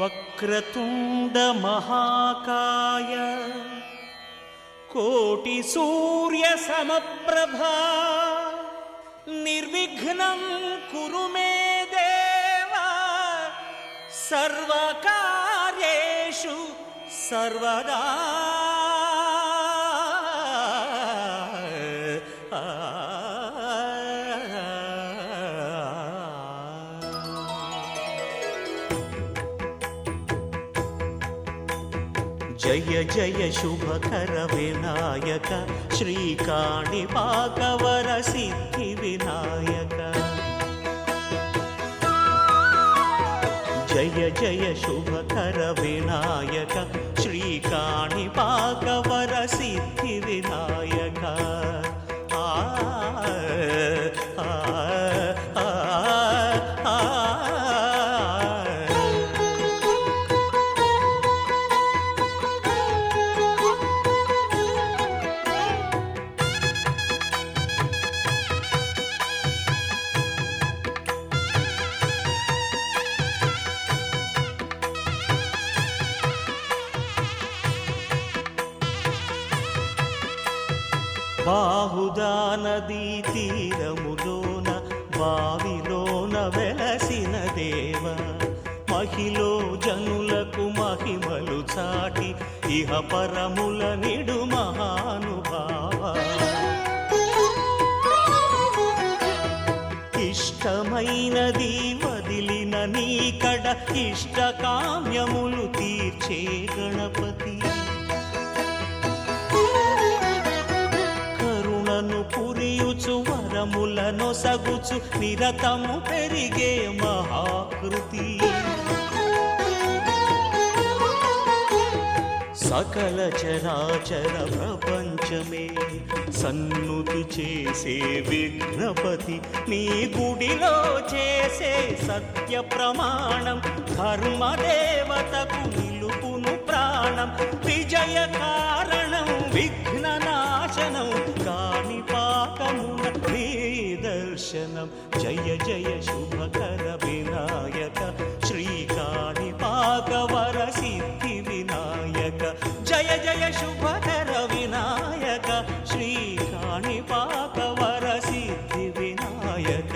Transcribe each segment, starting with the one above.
వక్రతుండ మహాకాయ కోటి సూర్య సమప్రభా నిర్విఘ్నం కురు మే దేవ సర్వకార్యేషు సర్వదా. జయ జయ శుభకర వినాయక శ్రీకాణిపాకవర సిద్ధి వినాయక. జయ జయ శుభకర వినాయక శ్రీకాణిపాకవర సిద్ధి వినాయక. ఆ బాహుదా నదీ తీరములోన బావిలోన వెలసిన దేవ మహిలో జనులకు మహిమలు చాటి ఇహ పరముల నిడు మహానుభావ. ఇష్టమైనది వదిలిన నీకడ ఇష్ట కామ్యములు తీర్చే గణపతి. పురియుచు వరములను సగుచు నిరతము పెరిగే మహాకృతి. సకల చరాచర ప్రపంచమే సన్నుతి చేసే విఘ్నపతి నీ గుడిలో చేసే సత్య ప్రమాణం ధర్మదేవతకు నిలుపును ప్రాణం. విజయ కారణం విఘ్న నాశనం కాణిపాకమున నీ దర్శనం. జయ జయ శుభకర వినాయక శ్రీకాణిపాకవర సిద్ధి వినాయక. జయ జయ శుభకర వినాయక శ్రీకాణిపాకవర సిద్ధి వినాయక.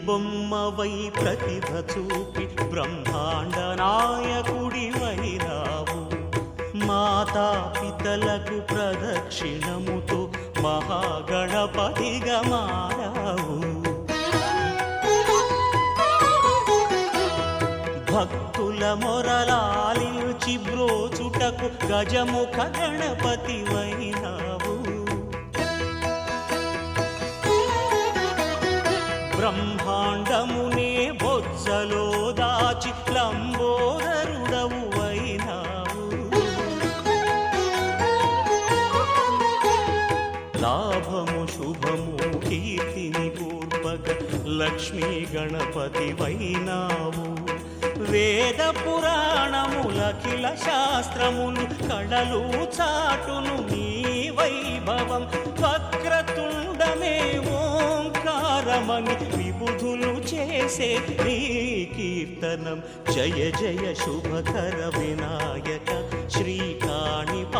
బొమ్మవై ప్రతిభ చూపి బ్రహ్మాండ నాయకుడివైనావు. మాతా పితలకు ప్రదక్షిణముతో మహాగణపతిగా మారావు. భక్తుల మొరలాలించి బ్రోచుటకు గజముఖ గణపతివైనావు. బ్రహ్మాండమునే బొజ్జలో దాచి లంబోదరుడవు అయినావు. లాభము శుభము కీర్తిని పూర్వక లక్ష్మీ గణపతి వైనావు. వేద పురాణములఖిల శాస్త్రములు కళలు చాటును నీ వైభవం. వక్రతుండమే ఓంకారమని విబుధులు చేసే నీ కీర్తనం. జయ జయ శుభకర వినాయక శ్రీకాణిపాకవర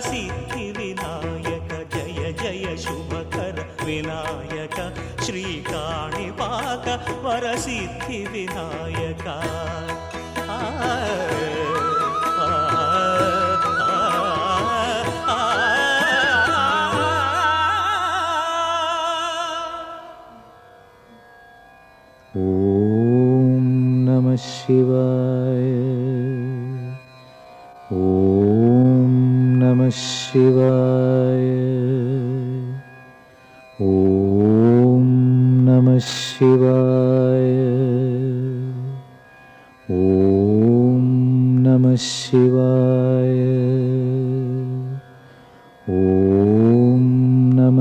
సిద్ధి వినాయక. జయ జయ శుభకర వినాయక శ్రీకాణిపాకవర సిద్ధి వినాయక. ఓం నమః శివాయ. ఓం నమః శివాయ. ఓం నమః శివాయ. ఓం నమః శివాయ.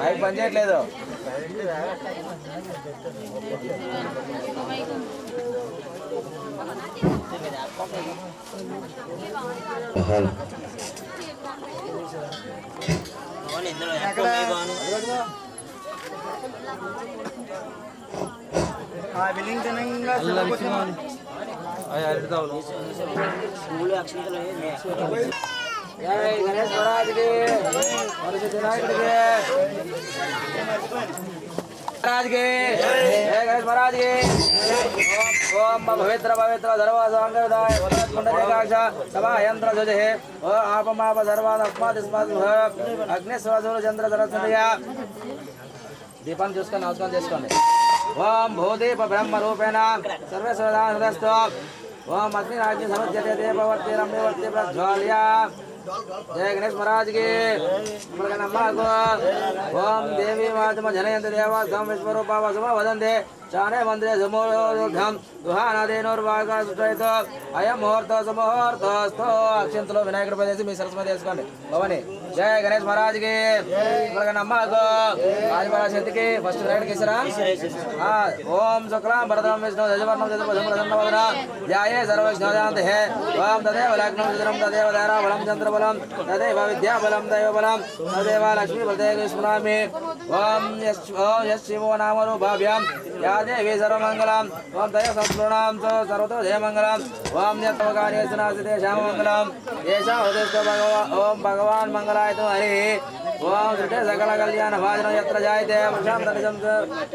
మైక్ పని చేయట్లేదు. जय गणेश महाराज के महाराज के जय गणेश महाराज के ओम पवित्र पवित्र सर्वासांगदाय वदत्कुंडलेकाक्ष सभा यंत्र जजे ओ आपमाप सर्वादस्मादिस्माद् अग्निस्वसूर चंद्र सरस्वतीया दीपं చూసుకొని నమస్కారం చేసుకోండి. ఓం భూదీప బ్రహ్మ రూపేణ సర్వేశ్వరాస్తు ओम अग्निराज्य समुद्यते देववर्ति रम्यवर्ति प्रज्वाल्या जय गणेश महाराज की नमः को ओम देवी मातम जनयन्ति देवा सम विश्वरूपा वसुम वदन्ते चाने मंदिरे समूढं दुहानादेनोर्वागासुचयितो अयं मुहूर्त समूहूर्तस्थो अक्षंतलो विनायकुడి ప్రదేశం మీ సరస్వతి చేసుకోండి భవని जय गणेश महाराज की नमः को आज महाराज शक्ति की फर्स्ट राइट केसरा हां ओम शुक्लां वरदं विष्णु जयवर्णं जयप्रसन्नवदना ध्याये सर्वविघ्नोपशान्तये है ओम तदेव लग्नं चित्रं तदेव धाराबलं चन्द्रबलं तदेव विद्याबलं दैवबलं तदेव लक्ष्मीपते स्मरामि ओम यशिवो नाम रूपाभ्यां या देवी सर्वमङ्गलम् ओम तया संपूर्णां सर्वतो जयमङ्गलम् ओम यत्त्वकार्येषु नास्ति तेषां मङ्गलम् येषां उदिष्टो ओम भगवान् मंगलाय तो हरि ओम श्रुते सकल कल्याण भाजन यत्र जायते वृषां तनिजं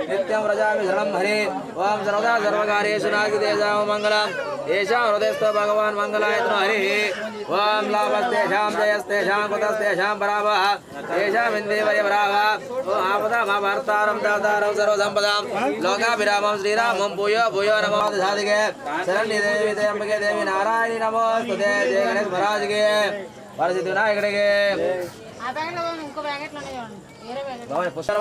नित्यं व्रजामि शरणं हरि ओम सर्वदा सर्वकार्येषु नास्ति तेषां मङ्गलम् येषां हृदयस्थो भगवान् मंगलाय तो हरि ओम लाभस्तेषां जयस्तेषां कुतस्तेषां पराभवः तेषां इन्द्रियवरावः ओम आपदामभर्तारं दातारं सर्वसम्पदां लोकाभिरामं श्रीरामं भूयो भूयो नमो साधिके शरण्ये देवी त्र्यंबके देवी नारायणी नमोस्तुते जय गणेश महाराज के వరసిద్ధి వినాయకుడికి भवन पुष्कर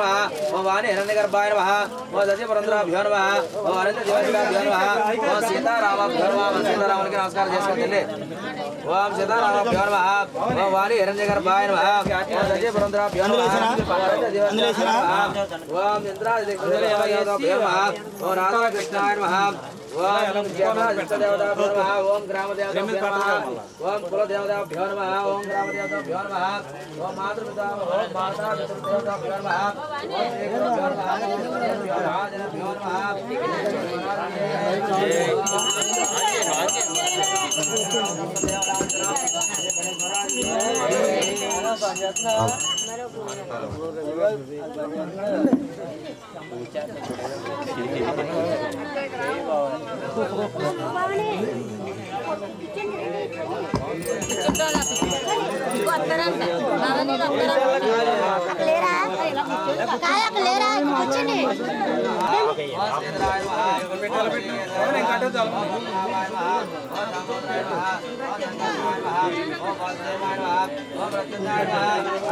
ओम वाणी हिरण्यगर्भाय नमः ओम सचिवरंद्राभ्यो नमः ओम अनंत जीवाभ्यो नमः ओम सीतारामाभ्यो नमः सीतारामुనికి నమస్కారం చేసుకోండి ओम सीतारामाभ्यो नमः ओम वाणी हिरण्यगर्भाय नमः ओम सचिवरंद्राभ्यो नमः अनंत जीवाभ्यो नमः ओम इंद्रादिदेवाभ्यो नमः ओम राधा कृष्णाय नमः ओम देवताभ्यो नमः ओम ग्रामदेवताभ्यो नमः ओम कुलदेवताभ्यो नमः ओम ग्रामदेवताभ्यो नमः ओम मातृपिता ओम माता पितृभ्यो नमः ओम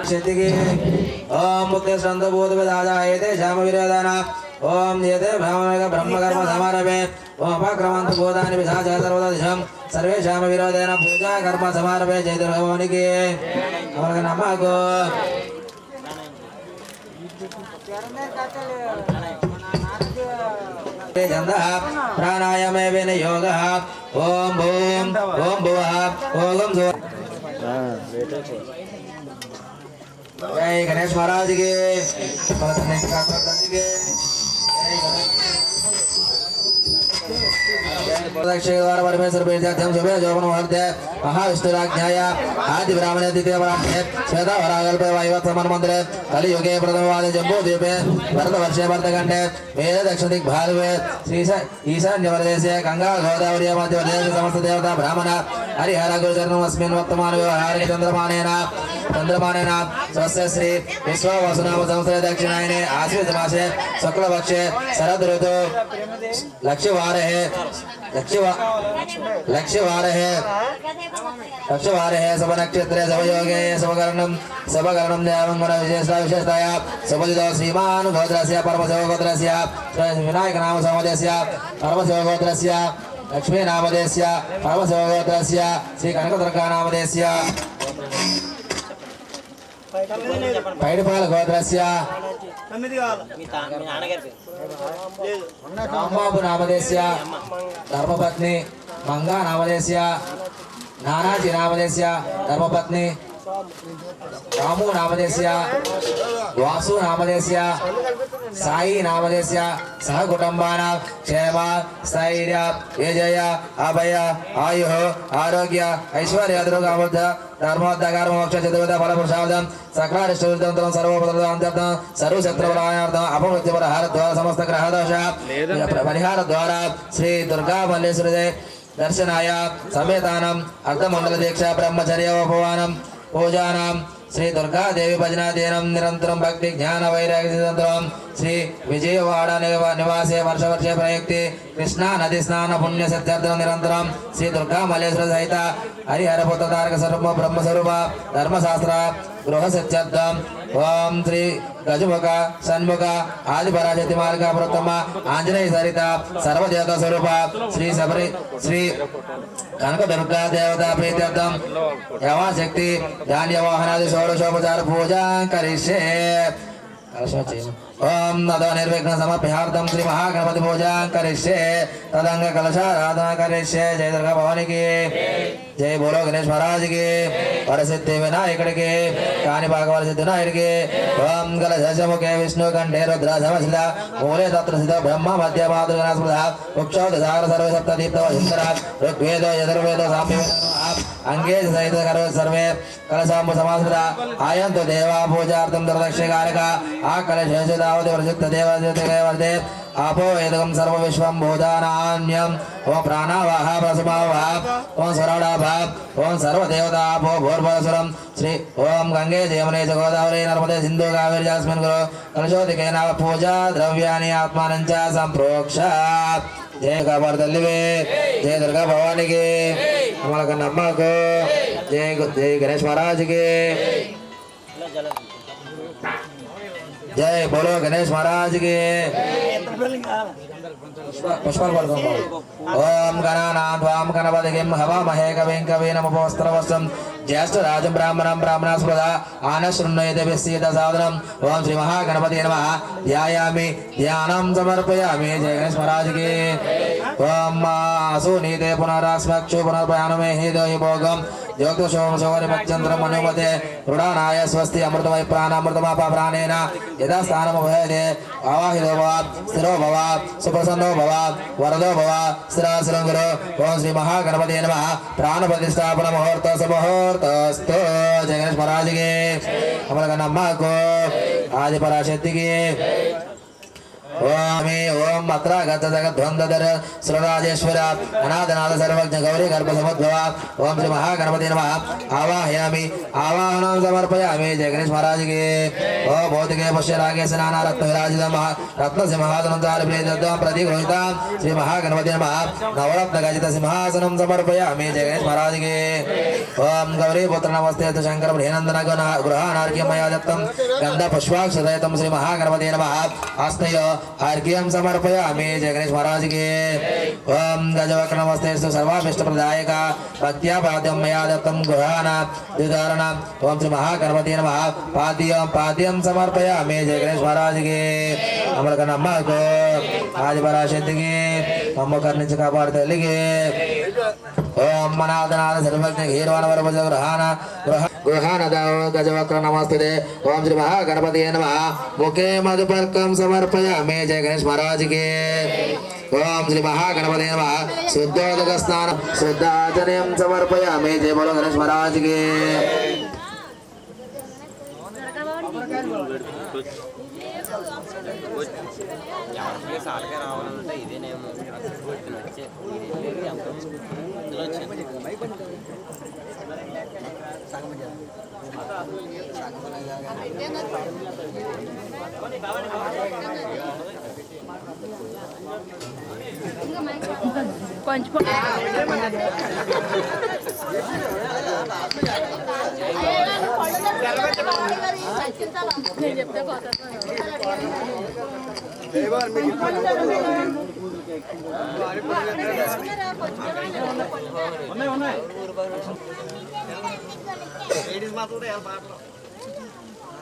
श्रीगुरुभ्यो ओम मुक्ति संतबोध विदाय तेषाम विरोधान ओम यते ब्रह्मकर्म समारभे ओम अपक्रमंत बोधानि विधाय सर्वदिशं सर्वेषां विरोधेन पूजा कर्म समारभे जय भगवान की नमः को प्राणायामे विनियोगः ओम भूम ओम भुवः ओम जय गणेश महाराज के परमेश्वर महाविष्णुराज्ञाय आदि ब्राह्मणे द्वितीय ब्राह्मणे श्वेता वराकल्पे वायुवत्समन मंदिरे कलियुगे प्रथमवादे जम्बूद्वीपे भरतवर्षे भरतखण्डे वेद दक्षिण दिग्भागे श्री ईशान्यप्रदेशे गंगा गोदावरी मध्यप्रदेश समस्त देवता ब्राह्मण हरिहर गुरुचरणमस्मिन् वर्तमान व्यवहारे चंद्रमानेन स्वस्य श्री विश्ववसुनाम संवत्सरे दक्षिणायने आश्विन मासे शुक्लपक्षे शरद ऋतु लक्ष्यवारे शुभ नक्षत्रे शुभयोगे शुभकरणं देवंगुण विशेषताया शुभजितो श्रीमान गोत्रस्य परमशिवगोत्रस्य विनायक नाम समदेस्य परमशिवगोत्रस्य लक्ष्मी नामदेस्य परमशिवगोत्रस्य श्री कनकदुर्गा नामदेस्य పైడిపాల గోత్రస్య రాంబాబు నామదేశ్య ధర్మపత్ని మంగా నామదేశ్య నానాజీ నామదేశ్య ధర్మపత్ని రాము నామదేశ్య వాసు నామదేశ్య సాయి నామదేశ్య సహ కుటుంబానాం క్షేమ స్థైర్య విజయ అభయ ఆయు ఆరోగ్య ఐశ్వర్య దుర్గాముద్ధ ధర్మోద్ధకార మోక్ష చతుర్విధ ఫలపురుషార్థం సకలారిష్టం సర్వోపదార్థం సర్వశత్రువరాయార్థం అపమృత్యుపరహార ద్వారా సమస్త గ్రహదోష పరిహార ద్వారా శ్రీ దుర్గా మల్లేశ్వరి దర్శనాయ సమేతానం అర్ధమండల దీక్ష బ్రహ్మచర్యోపవానం పూజానాం శ్రీ దుర్గాదేవి భజనాధీనం నిరంతరం భక్తి జ్ఞాన వైరాగ్యం శ్రీ విజయవాడ నివాసే వర్షవర్షే ప్రయుక్తి కృష్ణా నది స్నాన పుణ్య సిద్ధార్థం నిరంతరం శ్రీ దుర్గా మల్లేశ్వర సహిత హరిహర పుత్ర తారక స్వరూప బ్రహ్మస్వరూప ధర్మశాస్త్ర గృహ సిద్ధార్థం ఓం శ్రీ గజముఖ షణ్ముఖ ఆదిపరాశక్తి మార్గ ప్రథమ ఆంజనేయ సరిత సర్వదేవత స్వరూప శ్రీ శబరి శ్రీ కనక దుర్గా దేవతా ప్రీత్యర్థం యవాశక్తి ధాన్య వాహనాది షోడశోపచార పూజా కరిష్యే ఓం నదో నిర్విఘ్న సమర్ప్యార్థం శ్రీ మహాగణపతి పూజా కరిష్యే తదంగ కలశారాధన కరిష్యే జయ దుర్గా భవానికి జై బోలో గణేష్ మహారాజుకి వరసిద్ధి వినాయకుడికి కాణిపాక సిద్ధి వినాయకుడికి ఓం కలశముఖే విష్ణు కంఠే రుద్ర సమసిత మూలే తత్ర స్థిత బ్రహ్మ మధ్య మాతృగణ స్మృత వృక్షో దశార సర్వ సప్త దీప్త సుందర ఋగ్వేదో యజుర్వేదో సామ్య అంగే సహిత సర్వే కలశాంబు సమాస్మృత ఆయంతు దేవా పూజార్థం దుర్దక్షకారక ఆ కలశేషదావతి ప్రసిద్ధ దేవతే आपो वेदकं सर्व विश्वं भूतानान्यं ओम प्राणावाह प्रसमावाह ओम सरवणाभा ओम सर्वदेवता आपो भूर्भुवस्वरं श्री ओम गंगे जयमुने च गोदावरी नर्मदे सिन्धु कावेरी अस्मिन् गुरु कलशोदकेन पूजा द्रव्याणि आत्मानं च संप्रोक्ष जय काबर तल्लिवे जय दुर्गा भवानी की हमारा कन्नम्मा को जय गणेश महाराज के जय बोलो गणेश महाराज के ओम गणानां त्वां गणपतिं हवामहे कविं कवीनमुपस्त्रवस्त्रं ज्येष्ठराजं ब्राह्मणं ब्राह्मणास्पदा आनशृण्वयते साधनम् ओम श्री महागणपति नमः ध्यायामि ध्यानं समर्पयामि जय गणेश महाराज की ओम असुनीते पुनरास्मक्षु पुनर्पयानमे हि देहि भोगम् ज्योतिषोम शौरिमच्चन्द्रम अनुमते रुडानाय स्वस्ति अमृतमय प्राणामृतमापा प्राणेन यदा स्थानमभयते आवाहितो भव स्थिरो भव सुप्रसन्नो भव वरदो भव स्थिरासनं गुरु ओम श्री महागणपति नमः प्राणप्रतिष्ठापन मुहूर्त सुमुहूर्तस्तु जय गणेश महाराज के हमारा नम्मा को आदिपराशक्ति की ओम अत्र गत जगद्वंदधर सुरराजेश्वर अनादनाद सर्वज्ञ गौरी गर्भ समुद्भव ओम श्री महागणपति नमः आवाहयामि आवाहनं समर्पयामि जय गणेश महाराज के ओम भौतिके पुष्य रागे स्नान रत्न विराजितम रत्न सिंहासनं चारुप्रीतं प्रतिगृहीतं श्री महागणपति नमः नवरत्न गजित सिंहासनं समर्पयामि जय गणेश महाराज के ओम गौरी पुत्र नमस्ते शंकर बृहनंदन गृहानार्घ्यं मया दत्तं गंध पुष्पाक्षरहितं श्री महागणपति नमः हस्तय अर्घ्यं समर्पयामि जय गणेश महाराज के ओम गजवक्र नमस्तेस्तु सर्वाभीष्ट प्रदायक भक्त्या पाद्यं मया दत्तं गृहाण द्विधारण ओम श्री महागणपति नमः पाद्यं समर्पयामि जय गणेश महाराज के अमर कन्नम्मा को आदिपराशक्ति की मम कर्णिंच कापाडतल्लिगे ओम मनादनाद सर्वज्ञ हीरवान वरभुज गृहानदाव गजवक्र नमस्ते ओम श्री महागणपति नमः मुखे मधुपर्कं समर्पयामि जय गणेश महाराज के ओम श्री महागणपति नमः शुद्धोदक स्नान शुद्धाचर्यं समर्पयामि जय बोलो गणेश महाराज के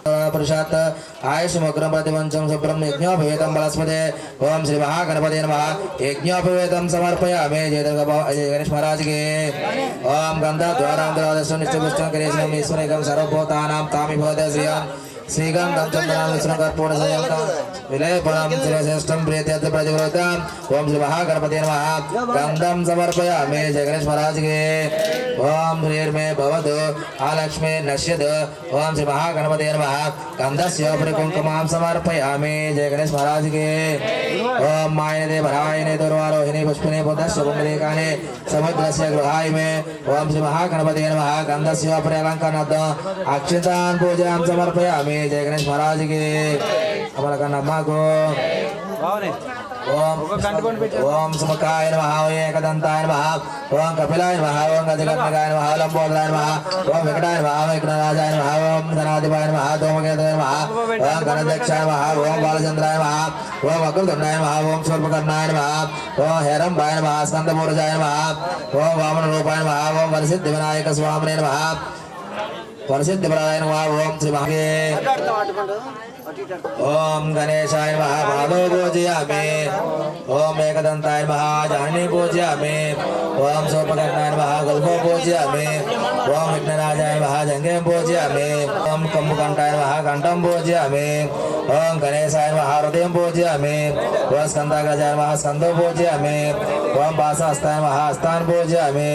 पुरुषात् आयुष्मग्रं प्रतिपञ्चं शुभ्रं यज्ञोपवेतं बलस्पते ओम श्री महागणपते नमः यज्ञोपवेतं समर्पयामि जय गणेश महाराज के ओम गन्धद्वारान्तरादर्शनं निष्ठपुष्टं करेशनं ईश्वरेकं सर्वभूतानां तामि भवते श्रियं श्रीगन्धं चन्दनं विष्णुकर्पूरसंयुक्तं विलेपनं श्रेष्ठं प्रीत्यर्थ प्रतिव्रतं ओम श्री महागणपते नमः गन्धं समर्पयामि जय गणेश महाराज के ओम श्रीर्मे भवतु आलक्ष्मी नश्यतु ओम श्री महागणपते नमः गन्धस्योपरि कुङ्कुमां समर्पयामि जय गणेश महाराज के ओम मायने भरायने दुर्वारोहिणी पुष्पिने बुद्धस्य पुण्डरीकानि समुद्रस्य गृहाय मे ओम श्री महागणपते नमः गन्धस्योपरि अलङ्कारनाथं अक्षतान् पूजां समर्पयामि जय गणेश महाराज के अमलकन्नम्मा को ओम सुमुखाय नमः ओम एकदन्ताय नमः ओम कपिलाय नमः ओम गजकर्णकाय नमः लंबोदराय नमः ओम वेंकटाय नमः ओम विघ्नराजाय नमः ओम धनाधिपाय नमः धूमकेतवे नमः ओम गणध्यक्षाय नमः ओम बालचंद्राय नमः ओम वक्रतुंडाय नमः ओम शूर्पकर्णाय नमः ओम हेरंबाय नमः स्कंदपूर्जाय नमः ओम वामनरूपाय नमः ओम वरसिद्धिविनायक स्वामिने नमः वरसिद्धिप्रदाय नमः ओम श्री महागे ओम गणेशाय नमः पादौ पूजयामि ओम एकदन्ताय नमः जाननी पूजयामि ओम शूर्पकर्णाय नमः गल्भो पूजयामि ओम विघ्नराजाय नमः जङ्घे पूजयामि ओम कम्बुकण्ठाय नमः कण्ठं पूजयामि ओम गणेशाय नमः हृदयं पूजयामि ओम स्कन्दाग्रजाय नमः स्कन्दौ पूजयामि ओम पाशहस्ताय नमः हस्तान् पूजयामि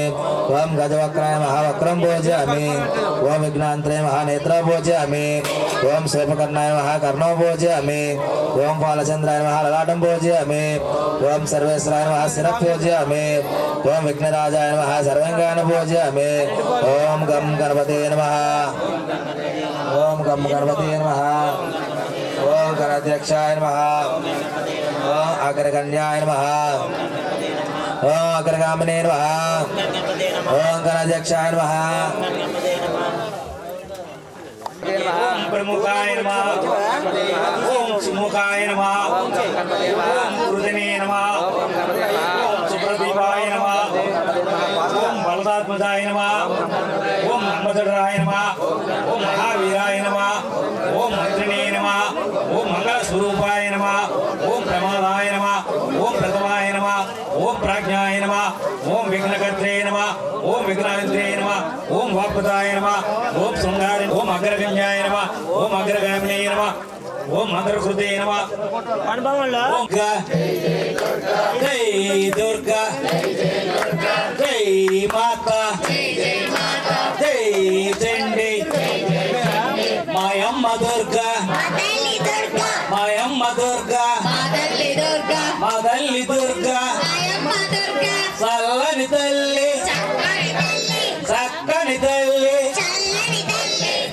ओम गजवक्राय नमः वक्रं पूजयामि ओम विघ्नान्तराय नमः नेत्रं पूजयामि ओम शूर्पकर्णाय नमः कर्णौ पूजयामि ओम बालचन्द्राय नमः ललाटं पूजयामि ओम सर्वेश्वराय नमः शिरः पूजयामि ओम विघ्नराजाय नमः सर्वाङ्गानि पूजयामि ओम गं गणपते नमः ओम गं गणपते नमः ओम गणाध्यक्षाय नमः ओम अग्रगण्याय नमः ओम अग्रगामिने नमः ओम गणाध्यक्षाय नमः ओम प्रमुखाय नमः ओम सुमुखाय नमः ओम गुरुदने नमः ओम सुप्रदीपाय नमः ओम बलदात्मजाय नमः ओम नर्मदराय नमः ओम महावीराय नमः ओम मंत्रिणे नमः ओम मंगलस्वरूपाय नमः ओम प्रमादाय नमः ओम प्रथमाय नमः ओम प्राज्ञाय नमः ओम विघ्नकर्त्रे नमः ओम विघ्नान्त्रे नमः ओम वाक्पदाय नमः ओम शृंगारे ओम अग्रगण्याय नमः ओम अग्रगामिने नमः ओम अग्रकृते नमः ओम जय दुर्गा जय माता जय चंडी मायम्म दुर्गा मायम्म दुर्गा मदल्ली दुर्गा చల్లని తల్లి చక్కని తల్లి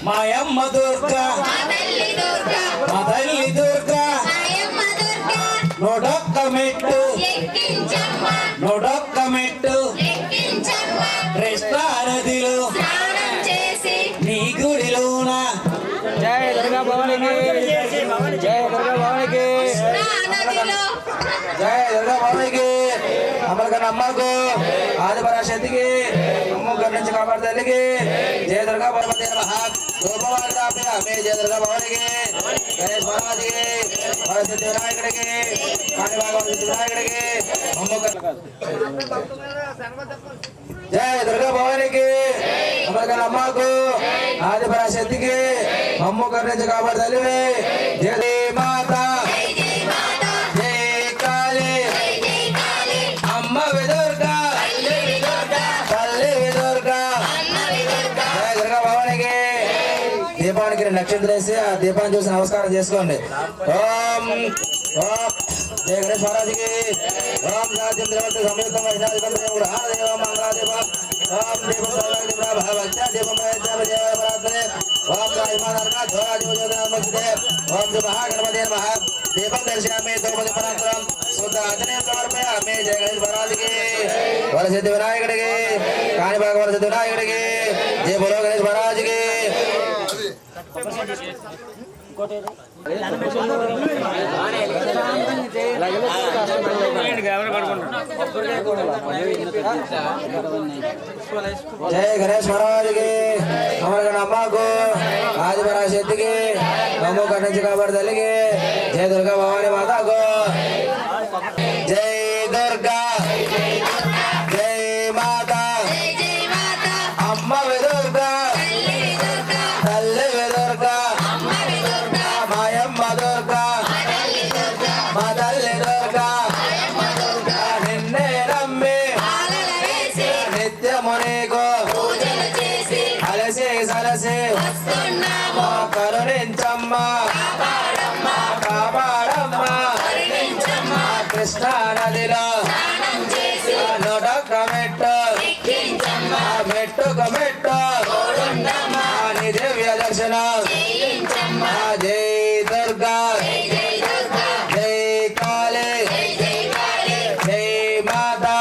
మాయమ్మ దుర్గా మదల్లి దుర్గా నొడొక్క మెట్టు నొడొక్క మెట్టు కృష్ణా నదిలో నీ గుడిలోన जय दुर्गा भवानी की जय दुर्गा भवानी की जय दुर्गा भवानी की अमरकन्नम्मा को आदिपराशक्ति की अम्मू करने से काबर देगी जय दुर्गा भगवती नमः में जय दुर्गा भवानी की गणेश महाराज की सरस्वती विनायक की काली भगवती विनायक की अम्मू जय दुर्गा भवानी की अमरकन्नम्मा को आदिपराशक्ति की अम्मू करने से काबर देगी जय माता దీపానికి నక్షత్రం వేసి ఆ దీపాన్ని చూసి నమస్కారం చేసుకోండి ఓం ఓం జయ గణేష్ మహారాజుకి ఓం రాజ్యం దేవత సంయుక్తం వైష్ణవ దేవం మంగళాదీపం ఓం దీపం భగవత్యా దీపం ఓం రాజమానర్గా ధోరాజీవజ్యోతిర్మస్తే ఓం శ్రీ మహాగణపతి నమః దీపం దర్శయామి ద్రౌపది పరాక్రమం శుద్ధ ఆచరణ సమర్పయామి జయ గణేష్ మహారాజుకి వరసిద్ధి వినాయకుడికి కాణిపాక వరసిద్ధి వినాయకుడికి జయ బోలో గణేష్ మహారాజుకి जय गणेश महाराज के हमारे अम्मा को आदि पराशक्ति के नमो गणेश का वर्धन के जय दुर्गा भवानी माता को जय दुर्गा जय माता अम्मा वे दुर्गा तल्ले वे दुर्गा मायम्म दुर्गा मदल्ले दुर्गा निन्ने नम्मे नित्य मुनि को अलसे सलसे करुणिंचम्मा कापाडम्मा कृष्णा नदिलो नोडकमेट्टु मेट्टु नी दिव्य दर्शन जय दुर्गा जय काले जय माता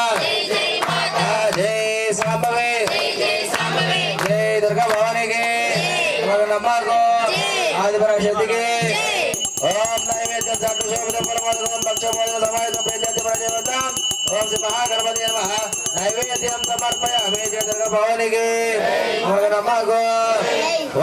जय सांबवे जय दुर्गा भवानी के नम्मा को आदि पराशक्ति के ओम नैवेद्यं साधु शोभितं परमात्मनं भक्षमोदकं समाहितं प्रीत्यर्थं प्रदेवतां ओम श्री महागणपति नमः नैवेद्यं समर्पयामि जय दुर्गा भवानी के नम्मा को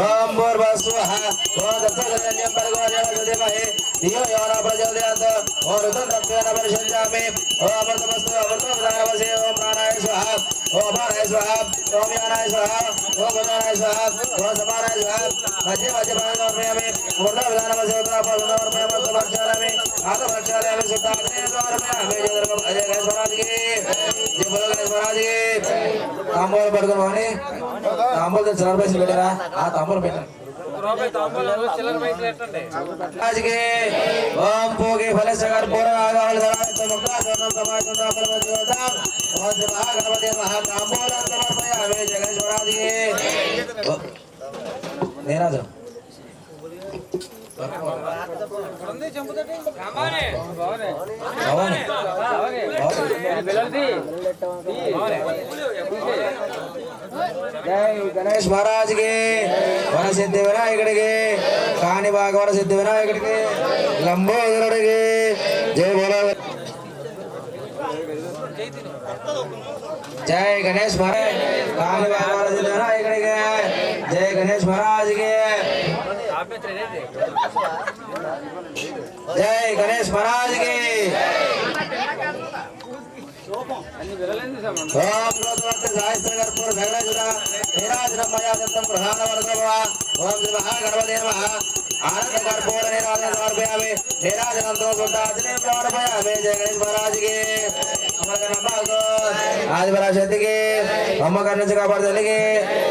ओम भूर्भुवस्सुवः ओम तत्सवितुर्वरेण्यं भर्गो देवस्य धीमहि धियो यो न प्रचोदयात् ओम ऋतुर्भक्त्या न परिषज्यामि ओम अमृतमस्तु अमृतोपदानवसे ओम प्राणाय स्वाहा ओम अपानाय स्वाहा ओम यानाय स्वाहा ओम उदानाय स्वाहा ओम समानाय स्वाहा मध्ये मध्ये प्राणायामि अमृतोपदानवसे उत्तरापदनोर्मय अमृतभक्षामि आत्मभक्षामि शुद्धाग्नेयद्वारमयामि जय दुर्गा जय गणेश महाराज की जय बोलो गणेश महाराज की तांबूल पड़को भवानी तांबूल चिल्लर पैसे పెట్టారా ఆ तांबूल పెట్టండి आज के ओम भोगे फलसगर पूर्ण आगाल धरायत मुक्ता सर्वं समायतं परमदेवतां ओम श्री महागणपति महातांबूलं समर्पयामि जय गणेश महाराज के नेरा जा जय गणेश महाराज के वन सिद्धि विनायक के कानी बाग वन सिद्धि विनायक के लंबोदर के जय बोलो जय गणेश महाराज कानी बाग वन सिद्धि विनायक के जय गणेश महाराज के जय गणेश महाराज के ओम लोकवत्त सहस्रकर्पूर धगड़जुता नीराजनं मया दत्तं प्रधानवर्गवा ओम श्री महागणपते नमः आनंद कर्पूर नीराजनं समर्पयामि नीराजनं तो सुद्धाजने समर्पयामि जय गणेश महाराज के हमारे नमः को आदि पराशक्ति के हम करने से कापाडतल्ली के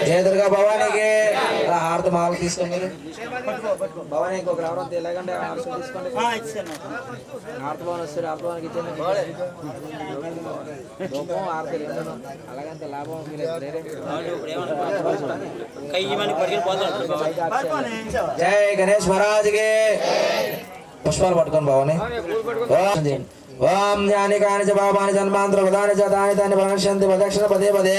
जय दुर्गा भवानी के हार्त माल తీసుకోండి భవానీ ఇంకొక రావడం తెలగండి హార్ట్ తీసుకోండి హార్ట్ భవన్ వస్తే హార్ట్ భవన్కి ఇచ్చేయండి లోపం హార్ట్ రెండు అలాగంత లాభం जय गणेश महाराज के पुष्पाल पटकन भवानी ओम ज्ञानी कानि च पापानि जन्मांतर वदानि च तानि तानि प्रणश्यन्ति प्रदक्षिण पदे पदे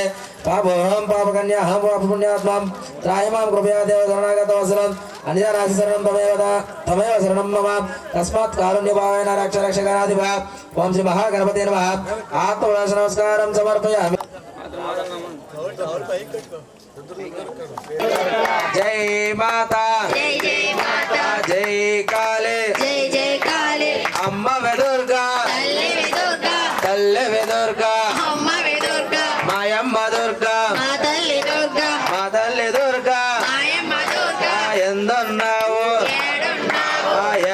पापोऽहं पापकन्याहं पापपुण्यात्मां त्राहि मां कृपया देव शरणागतो वसनं अन्यथा नास्ति शरणं तमेव शरणं मम तस्मात् कारुण्यभावेन रक्ष रक्षकाधिप ओम श्री महागणपते नमः आत्मवश नमस्कारं समर्पयामि जय माता जय काले अम्मा वे दुर्गा तल्ले वे दुर्गा मायम्म दुर्गा मातल्ले दुर्गा ఎందున్నావు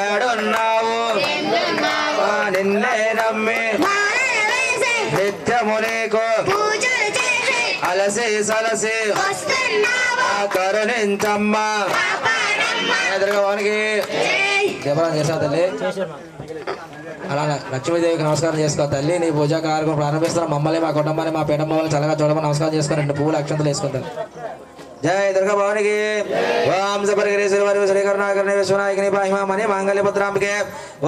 ఏడున్నావు నిన్నే నమ్మి నిత్యము నీకు అలసి సలసి కరుణించమ్మా ఎదురుగానికి జపనం చేసా తల్లి అలా లక్ష్మీదేవికి నమస్కారం చేసుకో తల్లి నీ పూజా కార్యక్రమం ప్రారంభిస్తున్నా మమ్మల్ని మా కుటుంబాన్ని మా పేటమ్మ వాళ్ళని చల్లగా చూడమని నమస్కారం చేసుకుని 2 పువ్వులు అక్షంతలు వేసుకుంటాను जय दुर्गा भवानी की ओम जबरगिरीश्वरी श्री करुणाकरणी विश्वनायकिनी पाहिमा मणि मांगल्य पत्रांबिके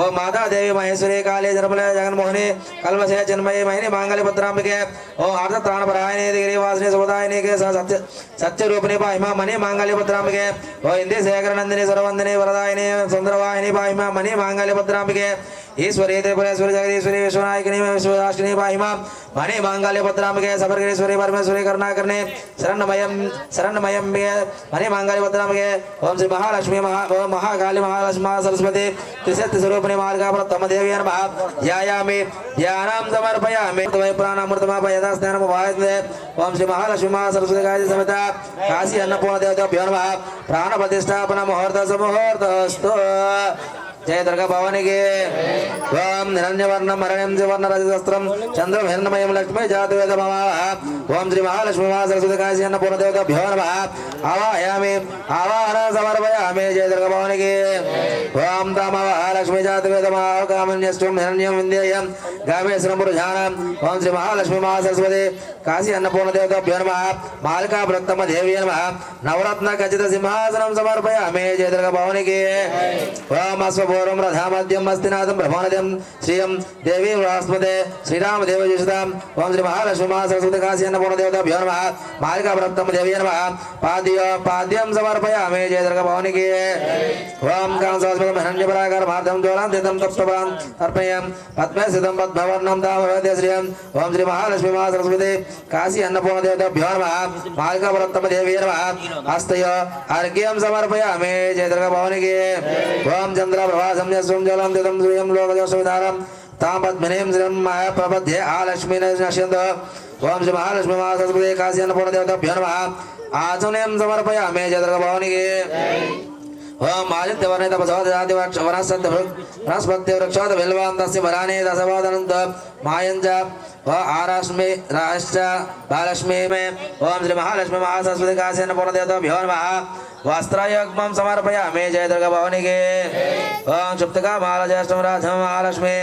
ओम माता देवी महेश्वरी काली जन्मलय जगन्मोहिनी कल्मषे जन्मये महिनी मांगल्य पत्रांबिके ओम आर्थ त्राणपरायणी गिरिवासिनी सुबोधायिनी के सत्य रूपिणी पाहिमा मणि मांगल्य पत्रांबिके ओम इंदि शेखर नंदिनी सर्ववंदिनी वरदायिनी सुंदरवाहिनी पाहिमा मणि मांगल्य पत्रांबिके ईश्वरी त्रिपुरेश्वरी जगदीश्वरी विश्वनायकिनी विश्वदाशिनी पाहि मां मणि मांगल्य भद्राम्बिके सबरगिरीश्वरी परमेश्वरी करुणाकर्णे शरणमयं मणि मांगल्य भद्राम्बिके ओम श्री महालक्ष्मी महाकाली महालक्ष्मी महासरस्वती त्रिशक्ति स्वरूपिणी मार्गा प्रथम देवी नमः ध्यायामि ध्यानं समर्पयामि तवै प्राणामृतमापयदा स्नानमुपायते ओम श्री महालक्ष्मी महासरस्वती गायत्री समेत काशी अन्नपूर्ण देवताभ्यो नमः प्राण प्रतिष्ठापन मुहूर्त सुमुहूर्तस्तु जय दुर्गा भवानी के ओम हिरण्यवर्णम हरणिं सुवर्णरजतस्त्रं चंद्रं हिरण्मयं लक्ष्मी जातवेदमः ओम श्री महालक्ष्मी महासरस्वती काशी अन्नपूर्ण देवताभ्यो नमः आवाहयामि आवाहनं समर्पयामि जय दुर्गा भवानी के ओम तामवः लक्ष्मी जातवेदमः कामन्यस्त्वं हिरण्यं विन्देयं गामेश्वरं पुरुषाणाम् ओम श्री महालक्ष्मी महासरस्वती काशी अन्नपूर्ण देवताभ्यो नमः मालिका व्रतम देवी नमः नवरत्न खचित सिंहासनं समर्पयामि जय दुर्गा भवानी के ओम अश्वपूर्वं रथामध्यं हस्तिनाथं ब्रह्मणदं श्रियं देवी वास्पदे श्रीराम देवजुषताम् ओम श्री महालक्ष्मी महासरस्वती काशी अन्नपूर्ण देवताभ्यो नमः मालिका व्रतम देवी नमः पाद्यं समर्पयामि जय दुर्गा भवानी के ओम कांसस्पदं हिरण्यपरागार मार्दं ज्वलन्तितं तप्तवान् अर्पयं पद्मे स्थितं पद्मवर्णं तामवेद्य श्रियं ओम श्री महालक्ष्मी महासरस्वती काशी अन्नपूर्ण देवताभ्यो नमः मालिका व्रतम देवी नमः हस्तय अर्घ्यं समर्पयामि जय दुर्गा भवानी के ओम चंद्र प्रभासं यस्वं जलं तितं श्रियं लोकजोषविधारं तां पद्मिनीं श्रियं माया प्रपद्ये आलक्ष्मी नश्यन्त ओम श्री महालक्ष्मी महासरस्वती काशी अन्नपूर्ण देवताभ्यो नमः आचमनीं समर्पयामि जय दुर्गा भवानी के ओम आदित्यवर्णे तपसोदयादि वनस्पति वृक्षोद बिल्वान्तस्य वराने दशवादनन्त मायञ्च व आराश्मे राश्च बालक्ष्मी मे ओम श्री महालक्ष्मी महासरस्वती काशी अन्नपूर्ण देवताभ्यो नमः वस्त्रयुग्मं समर्पयामि जय दुर्गा भवानी के ओम क्षुप्तका महालज्येष्ठं राजं महालक्ष्मी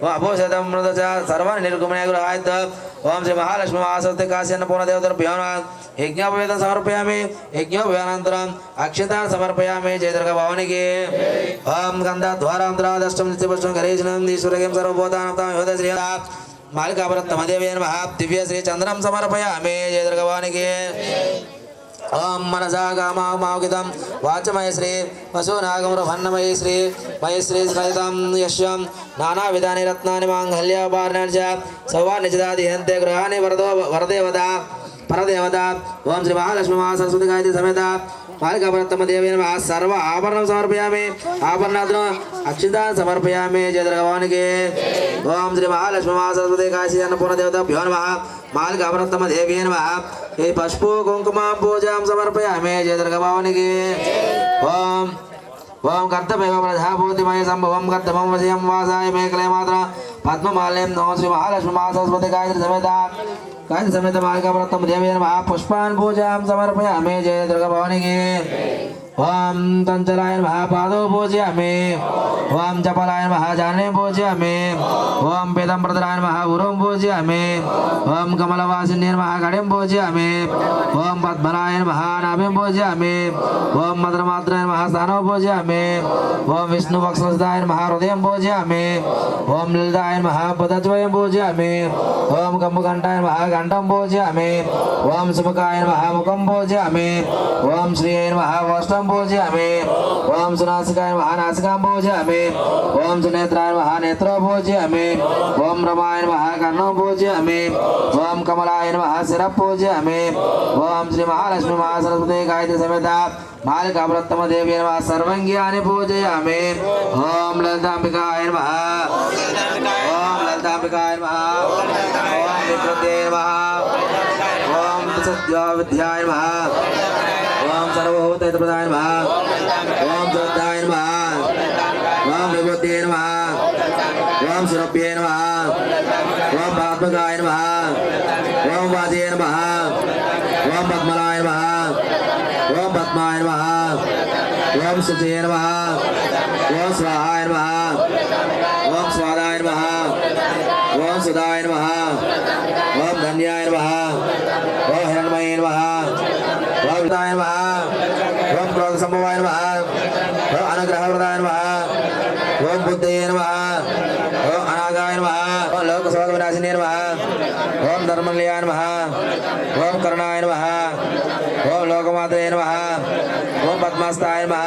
व अभूषितं मृद च सर्वान् निर्गुणे गृहायत ओम श्री महालक्ष्मी महासरस्वती काशी अन्नपूर्ण देवताभ्यो नमः यज्ञोपवेदं समर्पयामि यज्ञोपवेदानन्तरम् अक्षतान् समर्पयामि जय दुर्गा भवानी के ओम गन्धद्वारान्तरादष्टं नित्यपुष्पं गणेशनं ईश्वरं सर्वभूतानां योधश्रिया मालिका व्रतम देवी नमः दिव्य श्री चंद्रं समर्पयामि जय दुर्गा भवानी के ओम मनसा कामावगितं वाचमय श्री वसुनागमरभन्नमय श्री मयश्री सहितं यश्यं नानाविधानि रत्नानि माङ्गल्यभूषणानि च सौवर्णचिदादिहन्ते गृहाणि वरदेवता परदेवता ओम श्री महालक्ष्मी महासरस्वती गायत्री समेत मालिका व्रतम देवी नमः सर्व आभरणं समर्पयामि आभरणात् अक्षतान् समर्पयामि जय दुर्गा भवानी के ओम श्री महालक्ष्मी महासरस्वती काशी अन्नपूर्ण देवताभ्यो नमः मालिका व्रतम देवी नमः हे पुष्पो कुंकुमा पूजां समर्पयामि जय दुर्गा भवानी के ओम ओम कर्तव्यमेव प्रजाभूतिमय संभवं कर्तव्यं वशयं वासाय मेखले मात्रा पद्ममाल्यं नमो श्री महालक्ष्मी महासरस्वती गायत्री समेत मालिका व्रतम देवी नमः पुष्पान् पूजां समर्पयामि जय दुर्गा भवानी के ओम तंचलाय नमः पादौ पूजयामि ओम चपलाय नमः जाने पूजयामि ओम पीताम्बराय नमः उरुं पूजयामि ओम कमलवासिन्ये नमः गणिं पूजयामि ओम पद्मनाय नमः नाभिं पूजयामि ओम मद्रमात्राय नमः स्थानौ पूजयामि ओम विष्णुवक्षस्थाय नमः हृदयं पूजयामि ओम ललिताय नमः पदद्वयं पूजयामि ओम कम्बुकण्ठाय नमः घण्टं पूजयामि ओम सुमुखाय नमः मुखं पूजयामि ओम श्रिये नमः वस्त्रं पूजयामि ओम सुनासिकाय नमः नासिकां पूजयामि ओम सुनेत्राय नमः नेत्रं पूजयामि ओम रमाय नमः कर्णं पूजयामि ओम कमलाय नमः शिरं पूजयामि ओम श्री महालक्ष्मी महासरस्वती गायत्री समेत मालिका व्रतम देवी नमः सर्वज्ञानि पूजयामि ओम ललिताम्बिकाय नमः ओम ललिताम्बिकाय नमः ओम विद्युते नमः ओम सत्याविद्याय नमः ओम सर्वभूतहितप्रदाय नमः ओम श्रद्धाय नमः ओम विभूते नमः ओम सुरभ्ये नमः ओम पात्मकाय नमः ओम वाजे नमः ओम पद्मलाय नमः ओम पद्माय नमः ओम शुचये नमः ओम स्वाहाय नमः ओम स्वादाय नमः ओम सुदाय नमः ओम धन्याय नमः ओम हिरण्मये नमः ओम विदाय नमः ओम क्रोध संभवाय नमः ओम अनुग्रहप्रदाय नमः ओम बुद्धये नमः ओम अनागाय नमः ओम लोकशोक विनाशिने नमः ओम धर्मनिलयाय नमः ओम करुणाय नमः ओम लोकमातये नमः ओम पद्मस्ताय नमः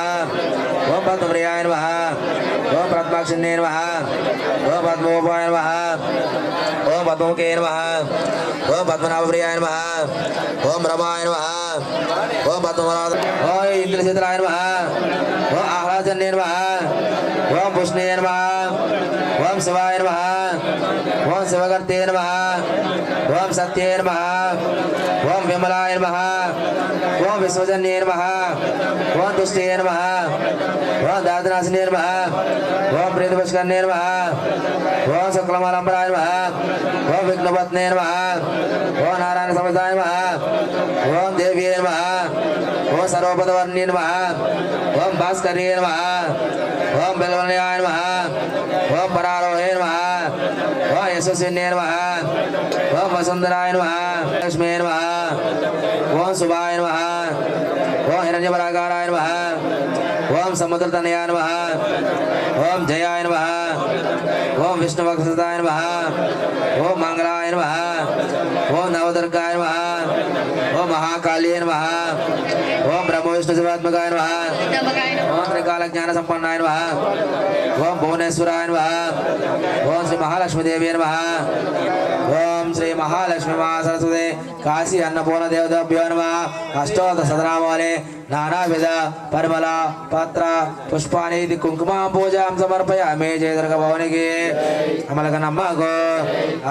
ओम पद्मप्रियाय नमः ఓం పద్మాక్షిణ్యే నమః ఓం పద్మోపాయ నమః ఓం పద్మముఖే నమః ఓం పద్మనాభప్రియాయ నమః ఓం రమాయ నమః ఓం పద్మనాభ ఓం ఇంద్రశీతలాయ నమః ఓం ఆహ్లాదన్యే నమః ఓం పుష్ణే నమః ఓం శివాయ నమః ఓం శివకర్తే నమః ఓం సత్యే నమః ఓం విమలాయ నమః ఓం విశ్వజన్యే నమః ఓం తుష్టే నమః ఓం దాతనాశినే నమః ఓం ప్రీతిపుష్కర్ణే నమః ఓం శుక్లమలంబరాయ నమః ఓం విఘ్నపత్నే నమః ఓం నారాయణ సమస్తాయ నమః ఓం దేవ్యే నమః ఓం సర్వపదవర్ణ్యే నమః ఓం భాస్కర్యే నమః ఓం బెల్వన్యాయ నమః ఓం పరారోహే నమః ఓం యశస్విన్యే నమః ఓం వసుంధరాయ నమః లక్ష్మీ నమః ఓం శుభాయ నమః ఓం హిరణ్యపరాకారాయ నమః ఓం సముద్రతనయాయ నమః ఓం జయాయ నమః ఓం విష్ణువక్షస్థాయ నమః ఓం మంగళాయ నమః ఓం నవదుర్గాయ నమః ఓం మహాకాళీయ నమః ఓం బ్రహ్మ విష్ణు శివాత్మకాయ నమః ఓం త్రికాల జ్ఞాన సంపన్నాయ నమః ఓం భువనేశ్వరాయ నమః ఓం శ్రీ మహాలక్ష్మీదేవి నమః ఓం శ్రీ మహాలక్ష్మీ మహాసరస్వతి కాశీ అన్నపూర్ణ దేవతాభ్యో నమః అష్టోదశ శతనామావళి నానావిధ పరిమళ పత్ర పుష్పాని కుంకుమ పూజాం సమర్పయామి జయ దుర్గ భవానికి అమలకనమ్మకు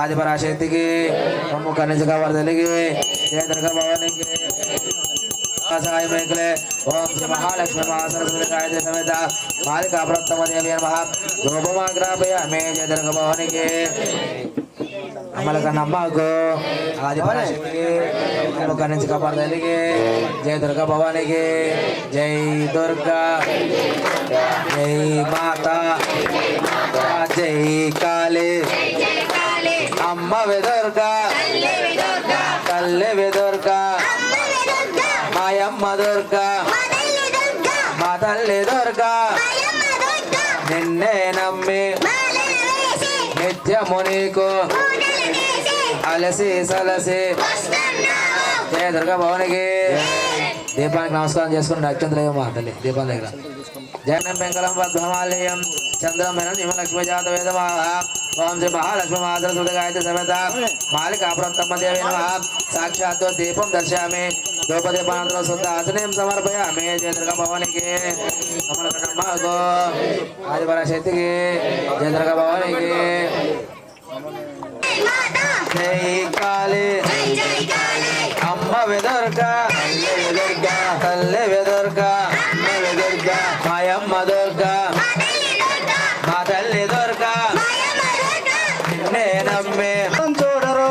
ఆదిపరాశక్తికి అమ్ము కన్నిక వరదలికి జయ దుర్గ భవానికి సాయ మేకలే ఓం శ్రీ మహాలక్ష్మి మహాసరస్వతి గాయత్రి సమేత మాలికా ప్రోత్తమ దేవి నమః ధూపమాగ్రాపయామి జయ దుర్గ భవానికి అమలకనమ్మకు ఆదిపరాశక్తికి అమ్ము కన్నిక వరదలికి జయ దుర్గ భవానికి జై దుర్గా జై మాతా జై కాళీ అమ్మ విదుర్గా తల్లి విదుర్గా మాయమ్మ దుర్గా మా తల్లి దుర్గా నిన్నే నమ్మి నిత్యము నీకు అలసి సలసి జయ దుర్గా భవానికి దీపానికి నమస్కారం చేసుకుని అత్యంతలేమో మా తల్లి దీపం దగ్గర జగనం పెంకలం పద్మమాలయం చంద్రమేనం నిమలక్ష్మి జాత వేదమాహ ఓం శ్రీ మహాలక్ష్మి మహాసరస్వతి గాయత్రి సమేత మాలికా ప్రోత్తమ దేవి నమః సాక్షాత్ దీపం దర్శయామి ధూపదీపానంతరం శుద్ధ ఆచనయం సమర్పయామి జయ దుర్గా భవానికి అమలకనమ్మకు ఆదిపరాశక్తికి జయ దుర్గా భవానికి జై కాళీ అమ్మ విదుర్గా తల్లి విదుర్గా మాయమ్మ దుర్గా మా తల్లి దుర్గా నిన్నే నమ్మి చూడరు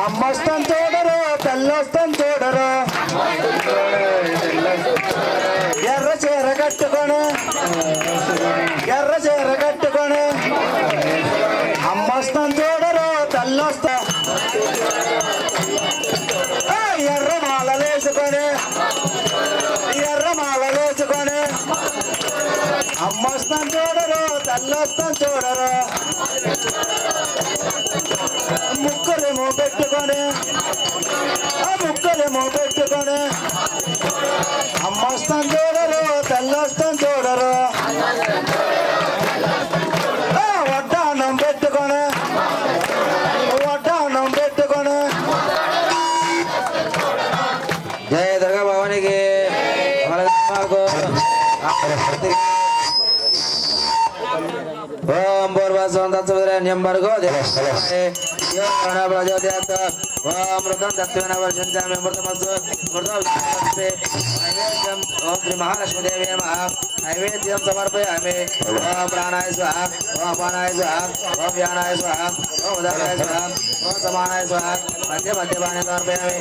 అమ్మస్తం చూడరు తల్లొస్తం చూడరు ఎర్ర చీర కట్టుకొని అమ్మస్తం చూడరు తల్లొస్తా ఎర్ర మాల వేసుకొని అమ్మస్తం చూడరు తల్లొస్తం చూడరు ముక్కలేమో పెట్టుకొని అమ్మస్తం చూడరు తల్లొస్తం చూడరు వడ్డానం పెట్టుకొని జయ దుర్గా భవానికి అమలకనమ్మకు ఓం పూర్వస్వం తత్సవితుర్యం భర్గో దేవస్య ప్రచోదయాత్ ఓం మృతం దత్వేన వర్షంచామి మృతమస్తు మృతమస్తే నైవేద్యం ఓం శ్రీ మహాలక్ష్మీదేవి నమః నైవేద్యం సమర్పయామి ఓం ప్రాణాయ స్వాహ ఓం అపానాయ స్వాహ ఓం వ్యానాయ స్వాహ ఓం ఉదానాయ స్వాహ ఓం సమానాయ స్వాహ మధ్యపాని సమర్పయామి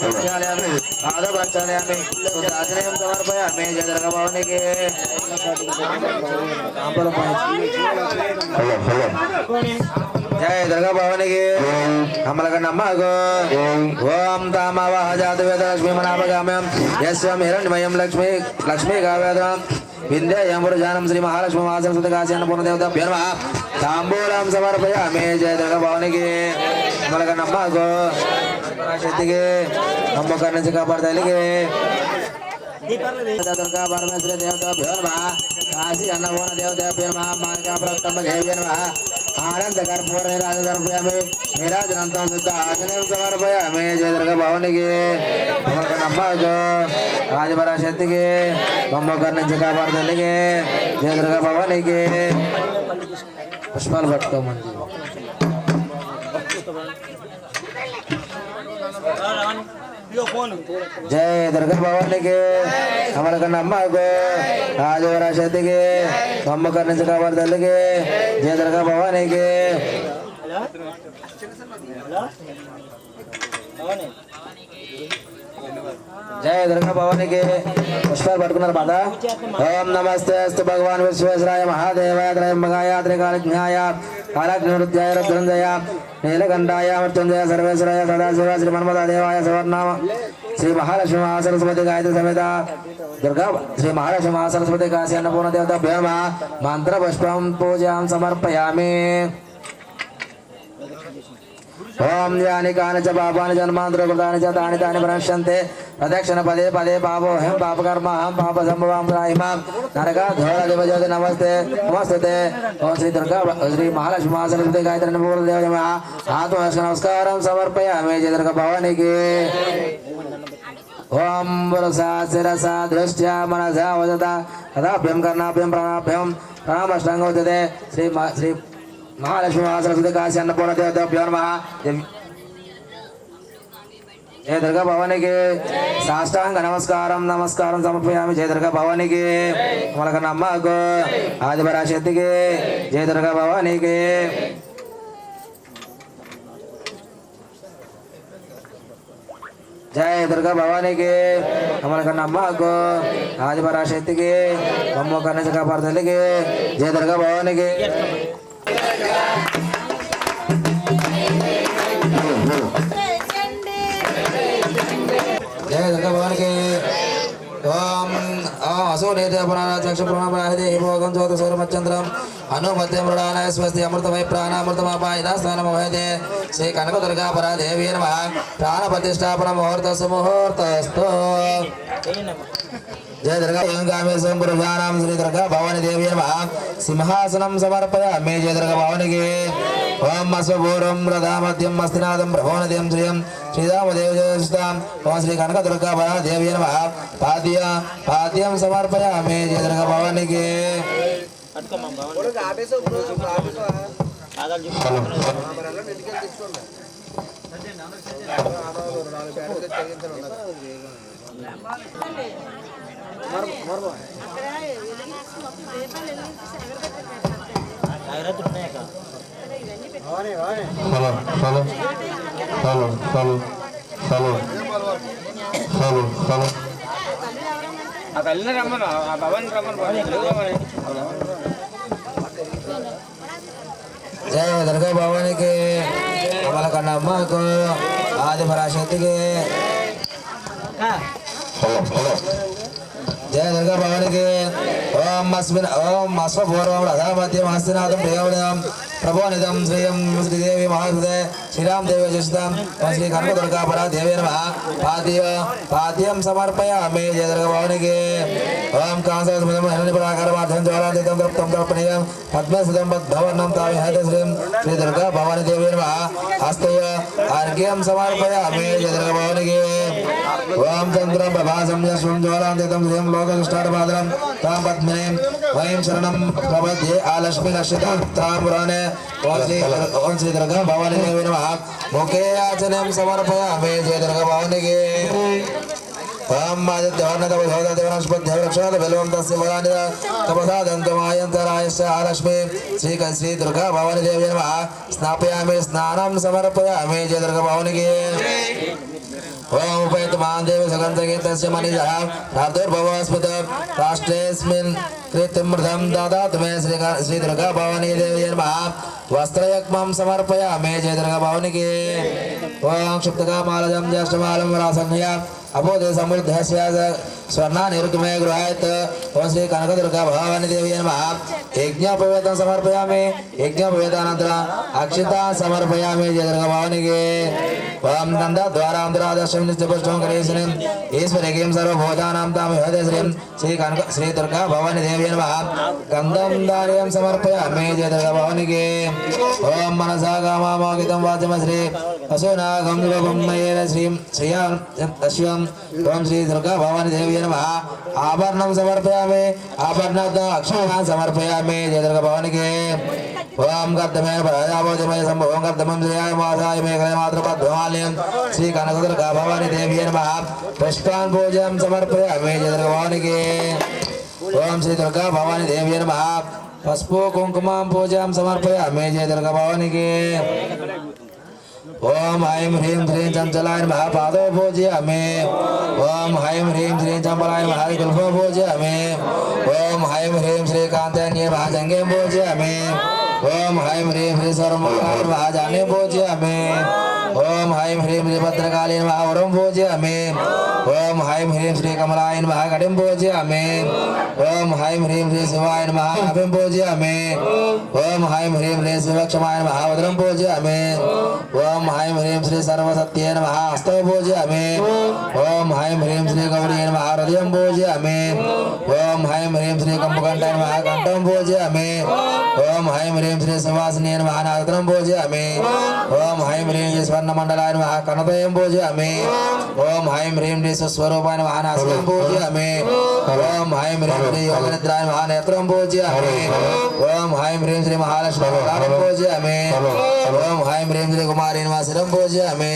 ప్రక్షాళయామి ఆదో ప్రక్షాళయామి శుద్ధాచనయం సమర్పయామి జయ దుర్గా భవానికి జయ దుర్గా భవానికి అమలకనమ్మకు ఓం తామవాహ జాత వేద లక్ష్మీ మనాపగామ్యం యస్వం హిరణ్మయం లక్ష్మీ కావ్యాదం వింధ్యాయం పురుషానం శ్రీ మహాలక్ష్మి మహాసరస్వతి కాశీ అన్నపూర్ణ దేవతాభ్యో నమః తాంబూలం సమర్పయామి జయ దుర్గా భవానికి అమలకనమ్మకు శక్తికి అమ్మకారి నుంచి కాపాడతాలికి दुर्गा परमेश्वरी देवताभ्यो नमः काशी अन्नपूर्ण देवताभ्यो नमः मालिका प्रत्तमदेव्यै नमः आनंद कर्पूर निराजनमर्पयामि निराजनंतं शुद्ध आचनं समर्पयामि जय दुर्गा भवानी की नमः राजपराशक्ति की कुंभकर्ण जी का वर्धन की जय दुर्गा भवानी की पुष्पाल पట్టుకోమండి जय दुर्गा भवानी के हमारे का नम्मा को राजपराशक्ति के कुंभकर्ण जी का वर्धन के जय दुर्गा भवानी के जय दुर्गा भवानी के पुष्पाल पట్టుకున్నారు బాధ ओम नमस्ते अस्तु भगवान विश्वेश्वराय महादेवाय त्रयंबकाय त्रिकालज्ञाय कालज्ञरुद्राय रुद्रंजय नीलकंठाय मृत्युंजय सर्वेश्वराय सदाशिवाय श्री मनमदा देवाय सवर्णाम श्री महालक्ष्मी महासरस्वती गायत्री समेत दुर्गा श्री महालक्ष्मी महासरस्वती काशी अन्नपूर्ण देवताभ्यो नमः मंत्र पुष्पं पूजां समर्पयामि ओम यानि कानि च पापानि जन्मान्तरकृतानि च तानि तानि प्रणश्यन्ते प्रदक्षिण पदे पदे पापो हम पापकर्म हम पाप संभवां त्राहिमां नरकाधोरधिपजोति नमस्ते नमस्ते ओम श्री दुर्गा श्री महालक्ष्मी महासरस्वती गायत्री नमः देवाय नमः आत्मनमस्कारं समर्पयामि जय दुर्गा भवानी की ओम वरसा शिरसा दृष्ट्या मनसा वदता तदाभ्यं कर्णाभ्यं प्राणाभ्यं प्राणामष्टाङ्गोच्यते श्री महालक्ष्मी महासरस्वती काशी अन्नपूर्ण देवताभ्यो नमः जय दुर्गा भवानी के साष्टांग नमस्कारं समर्पयामि जय दुर्गा भवानी के हमारा नम्मा को आदिपराशक्ति के जय दुर्गा भवानी के जय दुर्गा भवानी के हमारा नम्मा को आदिपराशक्ति के कुंभकर्ण जी का वर्धन के जय दुर्गा भवानी के जय दुर्गा भवानी के ओम असुरेते पुराणचक्षु प्रणवाहते भोगं ज्योतिषोर्मचन्द्रम अनुमते मृडानाय स्वस्ति अमृतमय प्राणामृतमापायितास्थानमवहते श्री कनक दुर्गा परा देवी नमः प्राण प्रतिष्ठापन मुहूर्तस्तु जय दुर्गा गामेशं गुरुजानां श्री दुर्गा भवानी देवी नमः सिंहासनं समर्पयामि जय दुर्गा भवानी के ओम अश्वपूर्वं रथामध्यं मस्तिनादं प्रभोनदं श्रियं श्रीरामदेवजयस्तां ओम श्री कनक दुर्गा परा देवी नमः पाद्यं समर्पयामि जय दुर्गा भवानी के जय दुर्गा भवानी के हमारा का नम्मा को आदिपराशक्ति के जय दुर्गा भवानी के ओम अश्वपूर्वं रथामध्यं हस्तिनादं प्रियवणं प्रभोनिदं श्रियं श्रीदेवी महासुते श्रीराम देवी जयस्तां ओम श्री कनक दुर्गा परा देवी नमः पाद्यं समर्पयामि जय दुर्गा भवानी के ओम कांसस्मिदं हिरण्यपराकारवार्थं ज्वालातीतं तप्तं तर्पणीयं पद्मसुतं पद्मवर्णं ताविहते श्री दुर्गा भवानी देवी नमः हस्तय अर्घ्यं समर्पयामि जय दुर्गा भवानी के ओम चन्द्रं प्रभासं यश्वं ज्वालातीतं श्रियं लोकनिष्ठारपादनं तां पद्मिनीं वयं शरणं प्रपद्ये आलक्ष्मी नक्षत्रां तां पुराणे ओम श्री दुर्गा भवानी देवी नमः मुखे आचनं समर्पयामि जय दुर्गा भवानी के ओम आदित्यवर्णतपसोददेवनस्पत्यवृक्षात् बेलवन्तस्य भवानि तपसादन्तमायन्तरायश्च आलक्ष्मी श्री दुर्गा भवानी देवी नमः स्नापयामि स्नानं समर्पयामि जय दुर्गा भवानी के ओम उपैतमान देव सगन्धगीतस्य मणिजः प्रादुर्भवस्मित राष्ट्रेऽस्मिन् कृतिमृतं ददातु मे श्री दुर्गा भवानी देवी नमः वस्त्रयज्ञं समर्पयामि जय दुर्गा भवानी के ओम क्षिप्तकामालजं ज्येष्ठमालं रासन्या अबोधे समृद्धस्य स्वर्णानि ऋतुमे गृहात् ओम श्री कनकदुर्गा भवानी देवी नमः यज्ञोपवेतं समर्पयामि यज्ञोपवेतानन्तरम् अक्षतान् समर्पयामि जय दुर्गा भवानी के ओम नन्दद्वारान्तरादर्शं नित्यपुष्टं करेशनं ईश्वरीं सर्वभूतानां तां हृदय श्री दुर्गा भवानी देवी नमः गन्धं दार्यं समर्पयामि जय दुर्गा भवानी के ओम मनसा काममोगितं वाचम श्री अशुनागं रूपं नयेन श्रियां तस्यं ओम श्री दुर्गा भवानी देवी नमः आभरणं समर्पयामि आभरणात् अक्षतान् समर्पयामि जय दुर्गा भवानी के ओम कर्तमेन पराजावोजमय संभवं कर्तमं श्रेयाय मासाय मेघले मातृपद्माल्यं श्री कनकदुर्गा भवानी देवी नमः पुष्पान् पूजां समर्पयामि जय दुर्गा भवानी के ओम श्री दुर्गा भवानी देवी नमः पस्पो कुंकुमां पूजां समर्पयामि जय दुर्गा भवानी के ओम ऐं ह्रीं श्रीं चञ्चलाय नमः पादौ पूजयामि ओम ऐं ह्रीं श्रीं चम्बलाय नमः कुल्फो पूजयामि ओम ऐं ह्रीं श्रीकान्ताय नमः जङ्घे पूजयामि ओम ऐं ह्रीं श्री सर्वमङ्गलाय नमः जाने पूजयामि ओम ऐं ह्रीं श्री भद्रकाली नमः वरं पूजयामि ओम ऐं ह्रीं श्री कमलाय नमः घटिं पूजयामि ओम ऐं ह्रीं श्री शिवाय नमः अभिं पूजयामि ओम ऐं ह्रीं श्री शिवक्षमाय नमः वज्रं पूजयामि ओम ऐं ह्रीं श्री सर्वसत्ये नमः हस्तौ पूजयामि ओम ऐं ह्रीं श्री गौरी नमः हृदयं पूजयामि ओम ऐं ह्रीं श्री कम्बुकण्ठाय नमः कण्ठं पूजयामि ओम ऐं ह्रीं श्री सुवासिने नमः नागत्रं पूजयामि ओम ऐं ह्रीं श्री स्वर्णमण्डलाय नमः कनकद्वयं पूजयामि ओम ऐं ह्रीं श्री स्वस्वरूपाय नमः नासिकं पूजयामि ओम ऐं ह्रीं श्री योगनिद्राय नमः नेत्रं पूजयामि ओम ऐं ह्रीं श्री महालक्ष्मी पूजयामि ओम ऐं ह्रीं श्री कुमारी नमः शिरं पूजयामि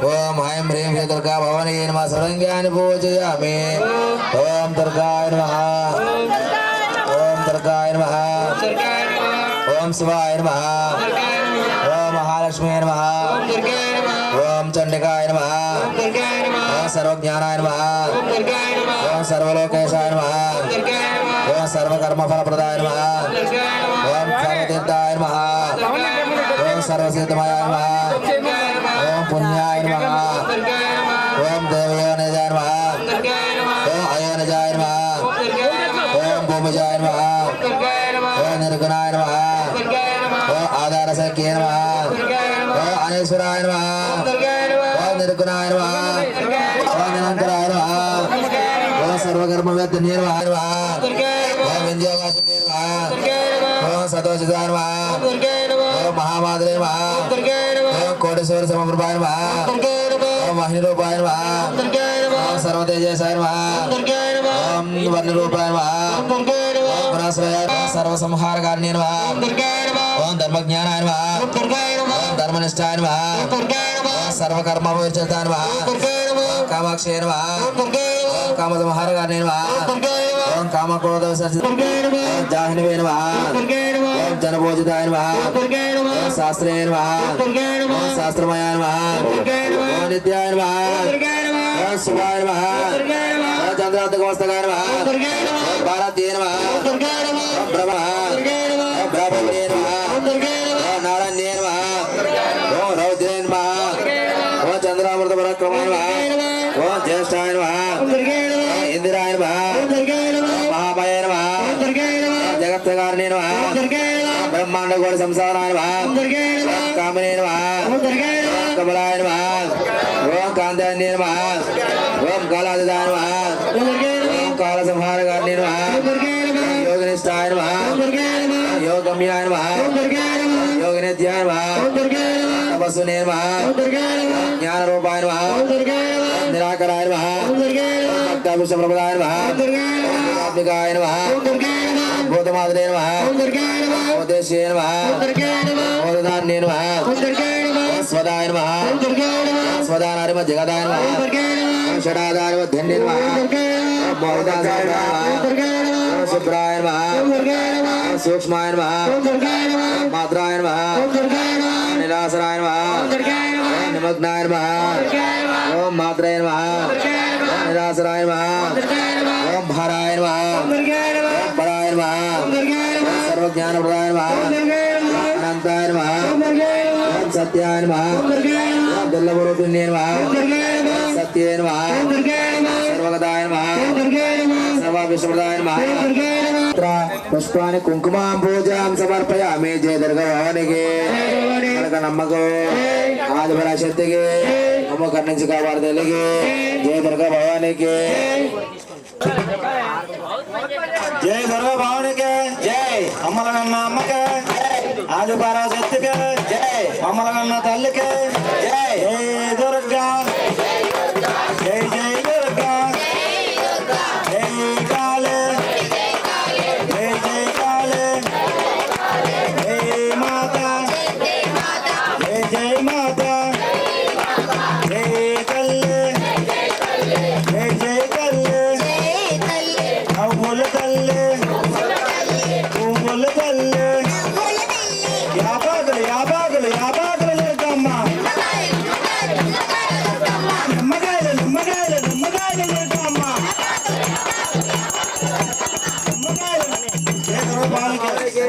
ओम ऐं ह्रीं श्री दुर्गा भवानी नमः सर्वज्ञानि पूजयामि ओम दुर्गाय नमः ओम दुर्गाय नमः ओम शिवाय नमः ओम महालक्ष्मी नमः ओम चंडिकाय नमः ओम सर्वज्ञानाय नमः ओम सर्वलोकेशाय नमः ओम सर्वकर्मफलप्रदाय नमः ओम सर्वतीर्थाय नमः ओम सर्वसिद्धमयाय नमः ओम पुण्याय नमः ओम देवयोनिजाय नमः ओम अयोनिजाय नमः ओम भूमिजाय नमः ओम निर्गुणाय नमः ओम आधारसख्ये नमः ओम अनेश्वराय नमः ओम निर्गुणाय नमः ओम निरंतराय नमः ओम सर्वकर्मवेद्यन्ये नमः ओम विंध्यावासिन्ये नमः ओम सतोषिताय नमः ओम महामाद्रे नमः ओम कोटेश्वर समप्रभाय नमः ओम महिरूपाय नमः ओम सर्वतेजसाय नमः ओम वर्णरूपाय नमः ओम गुणाश्रयाय नमः सर्वसंहारकारिणे नमः ओम धर्मज्ञानाय नमः ओम धर्मनिष्ठाय नमः ओम सर्वकर्मविचताय नमः ओम कामाक्षये नमः ओम कामसंहारकारिणे नमः ओम कामक्रोधविसर्जिताय ओम जाह्नवे नमः ओम जनभोजिताय नमः ओम शास्त्रे नमः ओम शास्त्रमयाय नमः ओम नित्याय नमः ओम शिवाय नमः ओम चंद्रार्धकमस्तकाय नमः ओम भारतीय नमः ओम ब्रह्मा ओम ब्राह्मणे नमः ओम नारायणे नमः ओम रौद्रे नमः ओम चंद्रामृतपराक्रमाय नमः ओम ज्येष्ठाय नमः ओम इंदिराय नमः ओम महामाये नमः ओम जगत्कारिणे नमः ओम ब्रह्मांडगोड़ संसाराय नमः ओम कामिने नमः ओम कमलाय नमः ओम कांतान्ये नमः ओम कालादिदाय नमः ओम कालसंहारकारिणे नमः योगनिष्ठाय नमः योगम्याय नमः योगनित्याय नमः तपस्विने नमः ज्ञानरूपाय नमः निराकराय नमः भक्ताभिष्टप्रदाय नमः आत्मिकाय नमः भूतमात्रे नमः उद्देश्ये नमः मोदधान्ये नमः स्वदाय नमः स्वदानारिमध्यगदाय नमः षडाधारिमध्यन्ये नमः मोहिताय नमः शुभ्राय नमः सूक्ष्माय नमः मात्राय नमः निरासराय नमः निमग्नाय नमः ओम मात्राय नमः निरासराय नमः ओम भाराय नमः ओम पराय नमः सर्वज्ञानप्रदाय नमः अनंताय नमः ओम सत्याय नमः ओम दुर्लभरूपिण्ये नमः सत्ये नमः सर्वगताय नमः विष्णुप्रदाय नमः पुष्पाणि कुंकुमां पूजां समर्पयामि जय दुर्गा भवानी की नम्मको आदिपराशक्ति की नमो कन्नंची कापाडतल्ली की जय दुर्गा भवानी की जय दुर्गा भवानी के जय अमलगन्न अम्मके आदिपराशक्ति के जय अमलगन्न तल्ली के जय जय दुर्गा जय जय दुर्गा जय काले जय जय काले जय माता जय जय माता जय कल्ले जय जय कल्ले अव्वल कल्ले उव्वल कल्ले याबागले याबागले याबागले लेकम्मा नम्मगायले नम्मगायले नम्मगायले लेकम्मा नम्मगायले जय दुर्गा भवानी के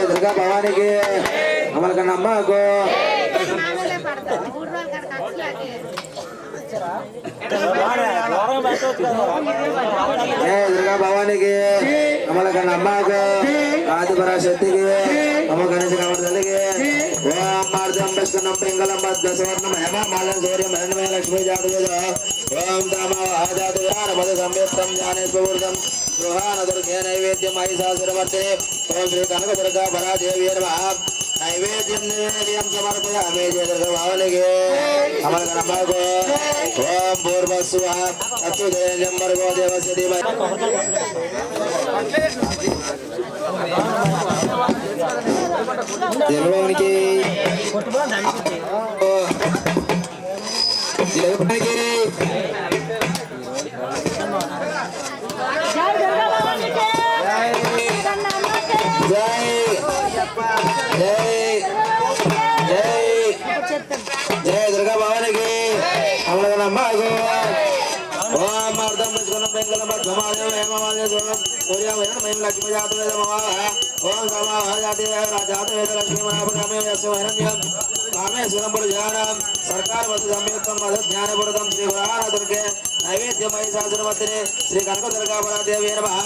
दुर्गा भवानी की हमारे अम्मा को जय दुर्गा भवानी की हमारे अम्मा को आदिपराशक्ति की नमो गणेश कामर्दल्ली की ओम मार्जम विष्णुं पिंगलं बद्धस्वर्णं हेममालं सूर्यं हिरण्मयं लक्ष्मी जातवेद ओम तामा आजातयान पद संवेत्तं ज्ञानेश्वरं गृहाण दुर्गे नैवेद्यं महिषासुरमर्दिने ओम श्री कनक दुर्गा परादेवी नमः नैवेद्यं निवेद्यं समर्पयामि जय दुर्गा भवानी की हमारे अम्मा को ओम भूर्भुवस्सुवः तत्सवितुर्वरेण्यं भर्गो देवस्य धीमहि जय दुर्गा भवानी की हमारे अम्मा को ओम अर्धम विष्णुं पिंगलं बद्धमालं हेममालं सूर्यं हिरण्मयं लक्ष्मी जातवेद नमः ओम तमा जातवेद लक्ष्मी महापुरामे यस्य हिरण्यं कामेश्वरं पुरुषाणां सरकार वस्तु संयुक्तं मद ज्ञानपुरतं श्री गुरुहार दुर्गे नैवेद्यं महिषासुरमर्दिने श्री कनक दुर्गा परादेवी नमः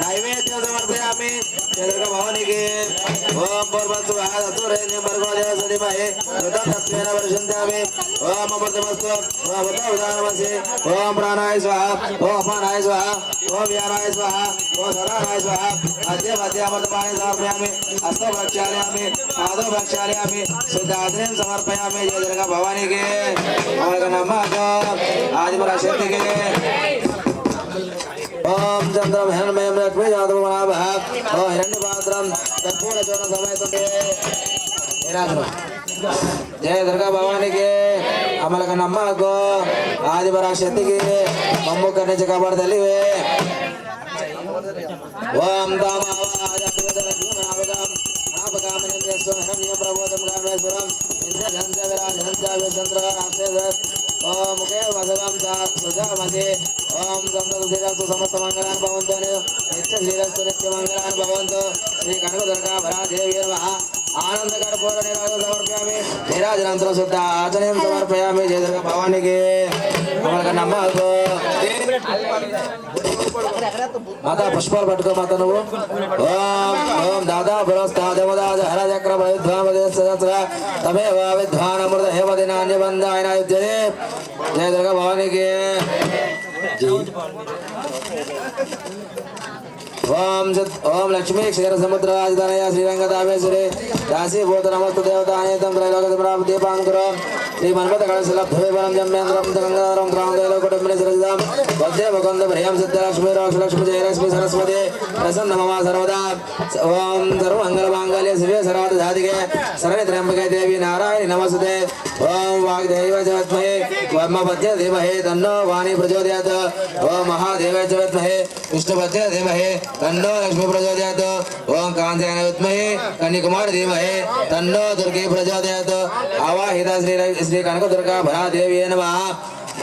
नैवेद्यं समर्पयामि जय दुर्गा भवानी की ओम भूर्भुवस्सुवः तत्सवितुर्वरेण्यं भर्गो देवस्य धीमहि ऋतं तत्त्वेन वर्षन्त्यामि ओम अमृतमस्तु ओम उदानमसि ओम प्राणाय स्वाहा ओम अपानाय स्वाहा ओम व्यानाय स्वाहा ओम सदानाय स्वाहा अद्य मध्य अमृतपाने समर्पयामि हस्तो प्रक्षालयामि पादो प्रक्षालयामि शुद्धाग्निं समर्पयामि जय दुर्गा भवानी के हमारे नमः आदिपराशक्ति के ओम चंद्रम हिरण्मयं लक्ष्मी जातवेद ओम हिरण्यपात्रं कर्पूरचूर्ण समेतं जय दुर्गा भवानी के हमारे नम्मा को आदिपराशक्ति की मम्मू करने से कापाडतल्ली ओम ओम मुखे वसवं सुजामसे ओम समस्तु समस्त मंगलानि भवन्तु नित्य श्रीरस्तु नित्य मंगलानि भवन्तु श्री कनक दुर्गा परादेवी नमः आनंद कर्पूर निराजनं समर्पयामि निराजनानंतर शुद्ध आचमनीयं समर्पयामि जय दुर्गा भवानी के हमारे नम्मा को माता पुष्पाल पట్టుకో माता నువ్వు ओम ओम दादा पुरस्तादमदाज हर चक्र विद्वामदे सहस्र तमेव विद्वान अमृत हेमदिनान्य बंधाय नायुज्यते जय दुर्गा भवानी के ओम लक्ष्मी क्षीर समुद्र राजधानया श्रीरंगदामेश्वरी राशि भूत नमस्तु देवतानेतं त्रैलोक्यं दीपांकुरं श्री मनपत कलशलब्धविवरं जम्येन्द्रं गंगाधरं ग्रामदैलोकुटुम्बिनी सृजतां मध्ये मुकुंद प्रियं सिद्धलक्ष्मी रोक्षलक्ष्मी जयलक्ष्मी सरस्वती प्रसन्न मम सर्वदा ओम सर्वमंगलमांगल्ये शिवे सर्वार्थसाधिके शरण्ये त्र्यंबके देवी नारायणी नमस्ते ओम वाग्देवी च विद्महे ब्रह्मपत्ये धीमहि तन्नो वाणी प्रचोदयात् ओम महादेवे च विद्महे विष्णुपत्ये धीमहि तन्नो लक्ष्मी प्रचोदयात् ओम कांतेय विद्महे कन्याकुमारी धीमहि तन्नो दुर्गे प्रचोदयात् आवाहिता श्री कनक दुर्गा भरा देवी नमः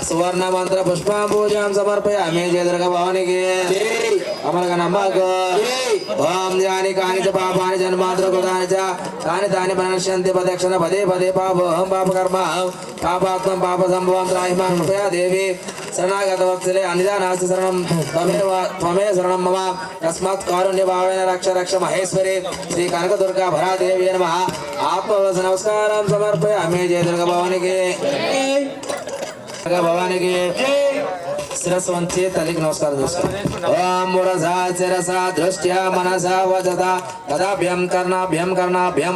सुवर्ण मंत्र पुष्पा पूजां समर्पयामि जय दुर्गा भवानी की अमर नमः ओम यानि कानि च पापानि जन्मांतर कृतानि च तानि तानि प्रणश्यन्ति प्रदक्षिण पदे पदे पापोऽहं पापकर्म पापात्मं पापसम्भवं त्राहि मां कृपया देवी शरणागत वत्सले अन्यथा नास्ति शरणं त्वमेव शरणं मम तस्मात् कारुण्यभावेन रक्ष रक्ष महेश्वरी श्री कनक दुर्गा भरा देवी नमः आत्मवस नमस्कारं समर्पयामि जय दुर्गा भवानी की भवानी की शिरस वंचे तलिक नमस्कार ओम मुरसा शिरसा दृष्ट्या मनसा वचता तदाभ्यं कर्णाभ्यं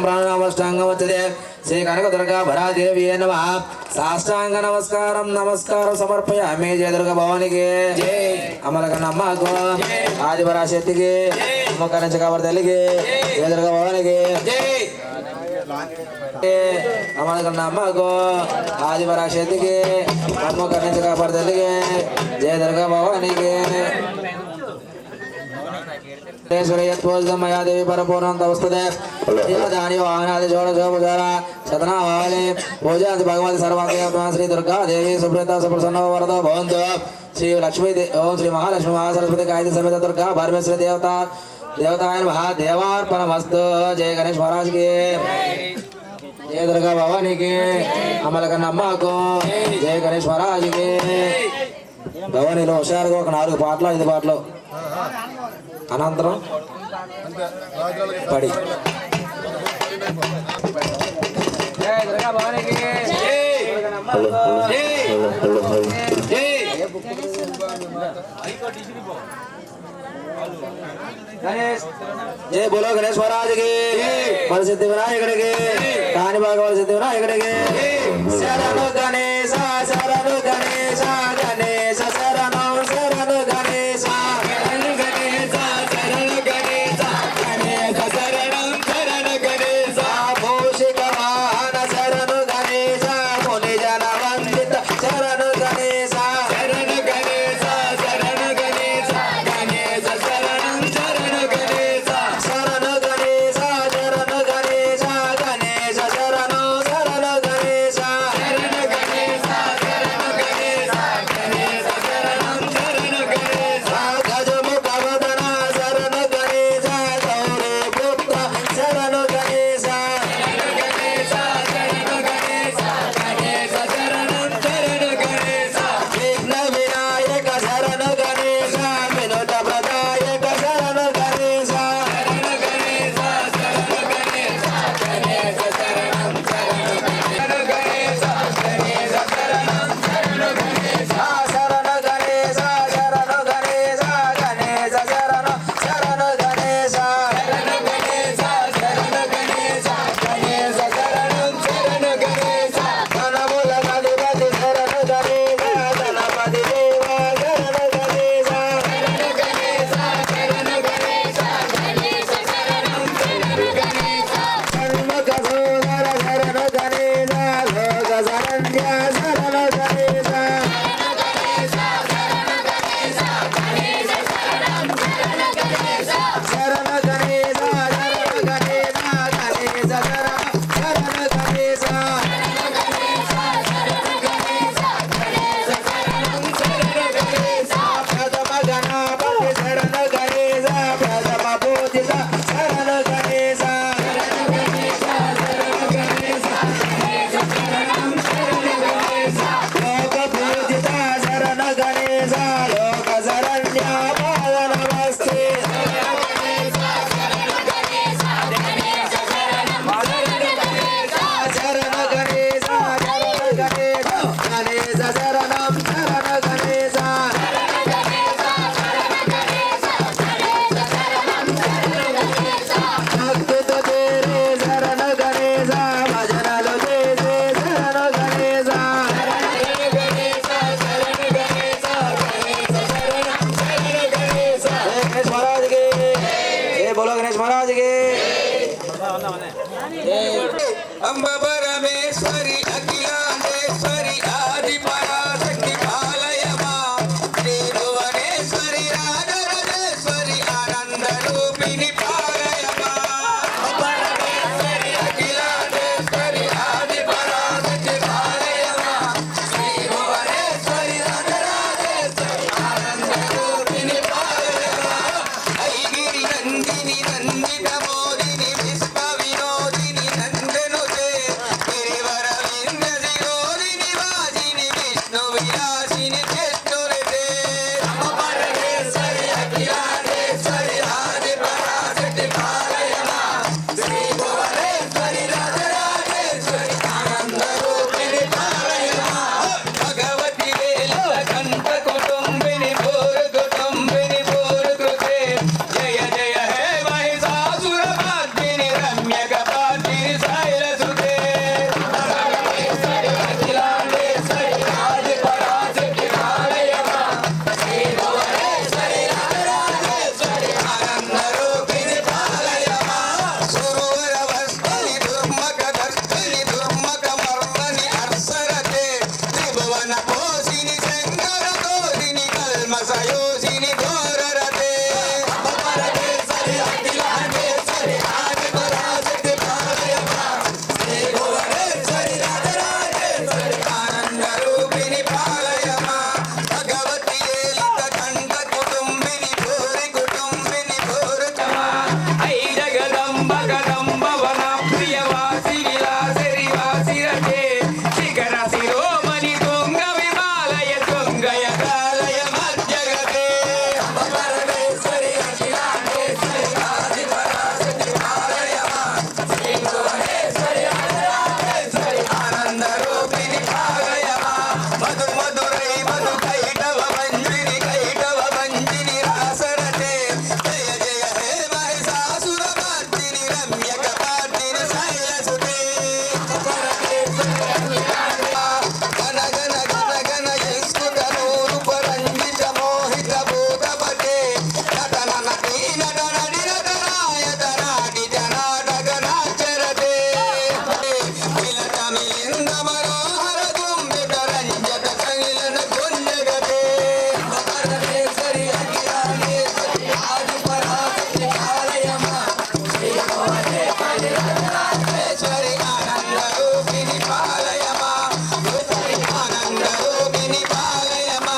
प्राणावष्टांग वचते श्री कनक दुर्गा भरा देवी नमः साष्टांग नमस्कारं समर्पयामि जय दुर्गा भवानी की जय अमलक नमः को आदिपराशक्ति की मकर चक्रवर्ती की जय दुर्गा भवानी की जय अमलक नमः को आदिपराशक्ति की मकर चक्रवर्ती की जय दुर्गा भवानी की मया देवी परपूर्ण तवस्तुते वाहनादि षोडशोपचारा शतनामावली पूजा भगवती सर्वादेव श्री दुर्गा देवी सुप्रता सुप्रसन्नो वरदो भवन्तु श्री लक्ष्मी ओम श्री महालक्ष्मी महासरस्वती गायत्री समेत दुर्गा परमेश्वरी देवताय नमः देवार्पणमस्तु जय गणेश महाराज की जय दुर्गा भवानी की अमलक नमः को जय गणेश महाराज की భవానీలో హుషారుగా ఒక 4 పాటలు 5 పాటలు అనంతరం పడి జై దుర్గా భవానీకి జై గణేష్ జై బోలో గణేష్ మహారాజ్ కి మన సిద్ధి వినాయకుడికి కాని భాగవత సిద్ధి వినాయకుడికి శరణు గణేశ శరణు గణేశ గణేశ శరణు శరణు గణేశ శరణు గణేశ శరణు గణేశ గణేశ శరణం శరణు గణేశ భూషిక వాహన శరణు గణేశ ముని జన వందిత శరణు గణేశ శరణు గణేశ శరణు గణేశ గణేశ శరణం శరణు గణేశ శరణు గణేశ శరణు గణేశ గణేశ శరణు శరణు గణేశ శరణు గణేశ శరణు గణేశ గణేశ శరణం శరణు గణేశ గజముఖ వదన శరణు గణేశ గౌరీ పుత్ర శరణు గణేశ శరణు గణేశ శరణు గణేశ గణేశ శరణం శరణు గణేశ విఘ్న వినాయక శరణు గణేశ వినుత ప్రదాయక శరణు గణేశ శరణు గణేశ శరణు గణేశ గణేశ శరణం శరణు గణేశ గణేశ శరణం శరణు గణేశ శరణు గణేశ శరణు గణేశ గణేశ శరణు శరణు గణేశ శరణు గణేశ శరణు గణేశ గణేశ శరణం శరణు గణేశ ధనముల అధిపతి శరణు గణేశ గణపతి దేవ శరణు గణేశ శరణు గణేశ శరణు గణేశ గణేశ శరణం శరణు గణేశ షణ్ముఖ సోదర శరణు గణేశ లోక శరణ్య శరణు గణేశ శరణు గణేశ శరణు గణేశ గణేశ శరణు గణేశ ప్రథమ గణపతి శరణు గణేశ ప్రథమ పూజిత శరణు గణేశ లోక పూజిత శరణు గణేశ లోక శరణ్య పాద నమస్తే శరణు గణేశ శరణు గణేశ గణేశ శరణం శరణు గణేశ భక్తితో చేరే శరణు గణేశ భజనలు చేసే శరణు గణేశ శరణు గణేశ శరణు గణేశ గణేశ అంబ పరమేశ్వరి అఖిలాండేశ్వరి ఆది పరాశక్తి పాలయమా శ్రీ భువనేశ్వరి రాజరాజేశ్వరి ఆనంద రూపిణి పాలయమా పరమేశ్వరి అఖిలాండేశ్వరి ఆది పరాశక్తి పాలయమా శ్రీ భువనేశ్వరి రాజరాజేశ్వరి ఆనంద రూపిణి పాలయమా ఐగిరి నందిని నందిత మోదిని విశ్వ వినోదిని నందనుతే గిరివర వింధ్యసి గోదిని వాసిని విష్ణు విలాసిని చేష్ణురితే పరమేశ్వరి అఖిలాండేశ్వరి ఆది పరాశక్తి పాలయమా శ్రీ భువనేశ్వరి రాజరాజేశ్వరి ఆనంద రూపిణి పాలయమా భగవతి వేలిత కంఠ కుటుంబిని భూరు కుటుంబిని భూరు కృతే జయ జయ హే మహిషాసుర మర్దిని రమ్యక పార్దిని శైలసుతే పరమేశ్వరి అఖిలాండేశ్వరి ఆది పరాశక్తి పాలయమా శ్రీ భువనేశ్వరి రాజరాజేశ్వరి ఆనంద రూపిణి పాలయమా సురవర వస్త్రి దుర్మక దర్శని దుర్మక మర్మని అర్సరతే త్రిభువన పోషిని శంకర తోషిని కల్మసయోషిని ఘోరరతే పరమేశ్వరి అఖిలాండేశ్వరి ఆది పరాశక్తి పాలయమా శ్రీ భువనేశ్వరి రాజరాజేశ్వరి ఆనంద రూపిణి పాలయమా భగవతి ఏలిత కంఠ కుటుంబిని భూరి కుటుంబిని భూరుచమా ఐ జగదంబ కదంబ వన ప్రియవాసి విలాసిరి వాసిరతే శిఖర శిరోమణి తుంగ విమాలయ తుంగయ కాలయ మధ్యగతే పరమేశ్వరి అఖిలాండేశ్వరి ఆది పరాశక్తి పాలయమా శ్రీ భువనేశ్వరి రాజరాజేశ్వరి ఆనంద రూపిణి పాలయమా మధు మధురై మధు కైటవ మంజిని రాసరతే జయ జయ హే మహిషాసుర మర్దిని రమ్యక పార్దిని శైలసుతే గణ గణ గణ గణ యస్కుత నూరుప రంజిత మోహిత భూతపతే నటన నటీ నటన నిరతనాయత నాటి జనాటక నాచరతే మిలత మిలింద మనోహర దుంబిత రంజత సంగిలన గుంజగతే పరమేశ్వరి అఖిలాండేశ్వరి ఆది పరాశక్తి పాలయమా శ్రీ భువనేశ్వరి రాజరాజేశ్వరి ఆనంద రూపిణి పాలయమా ఆనంద రూపిణి పాలయమా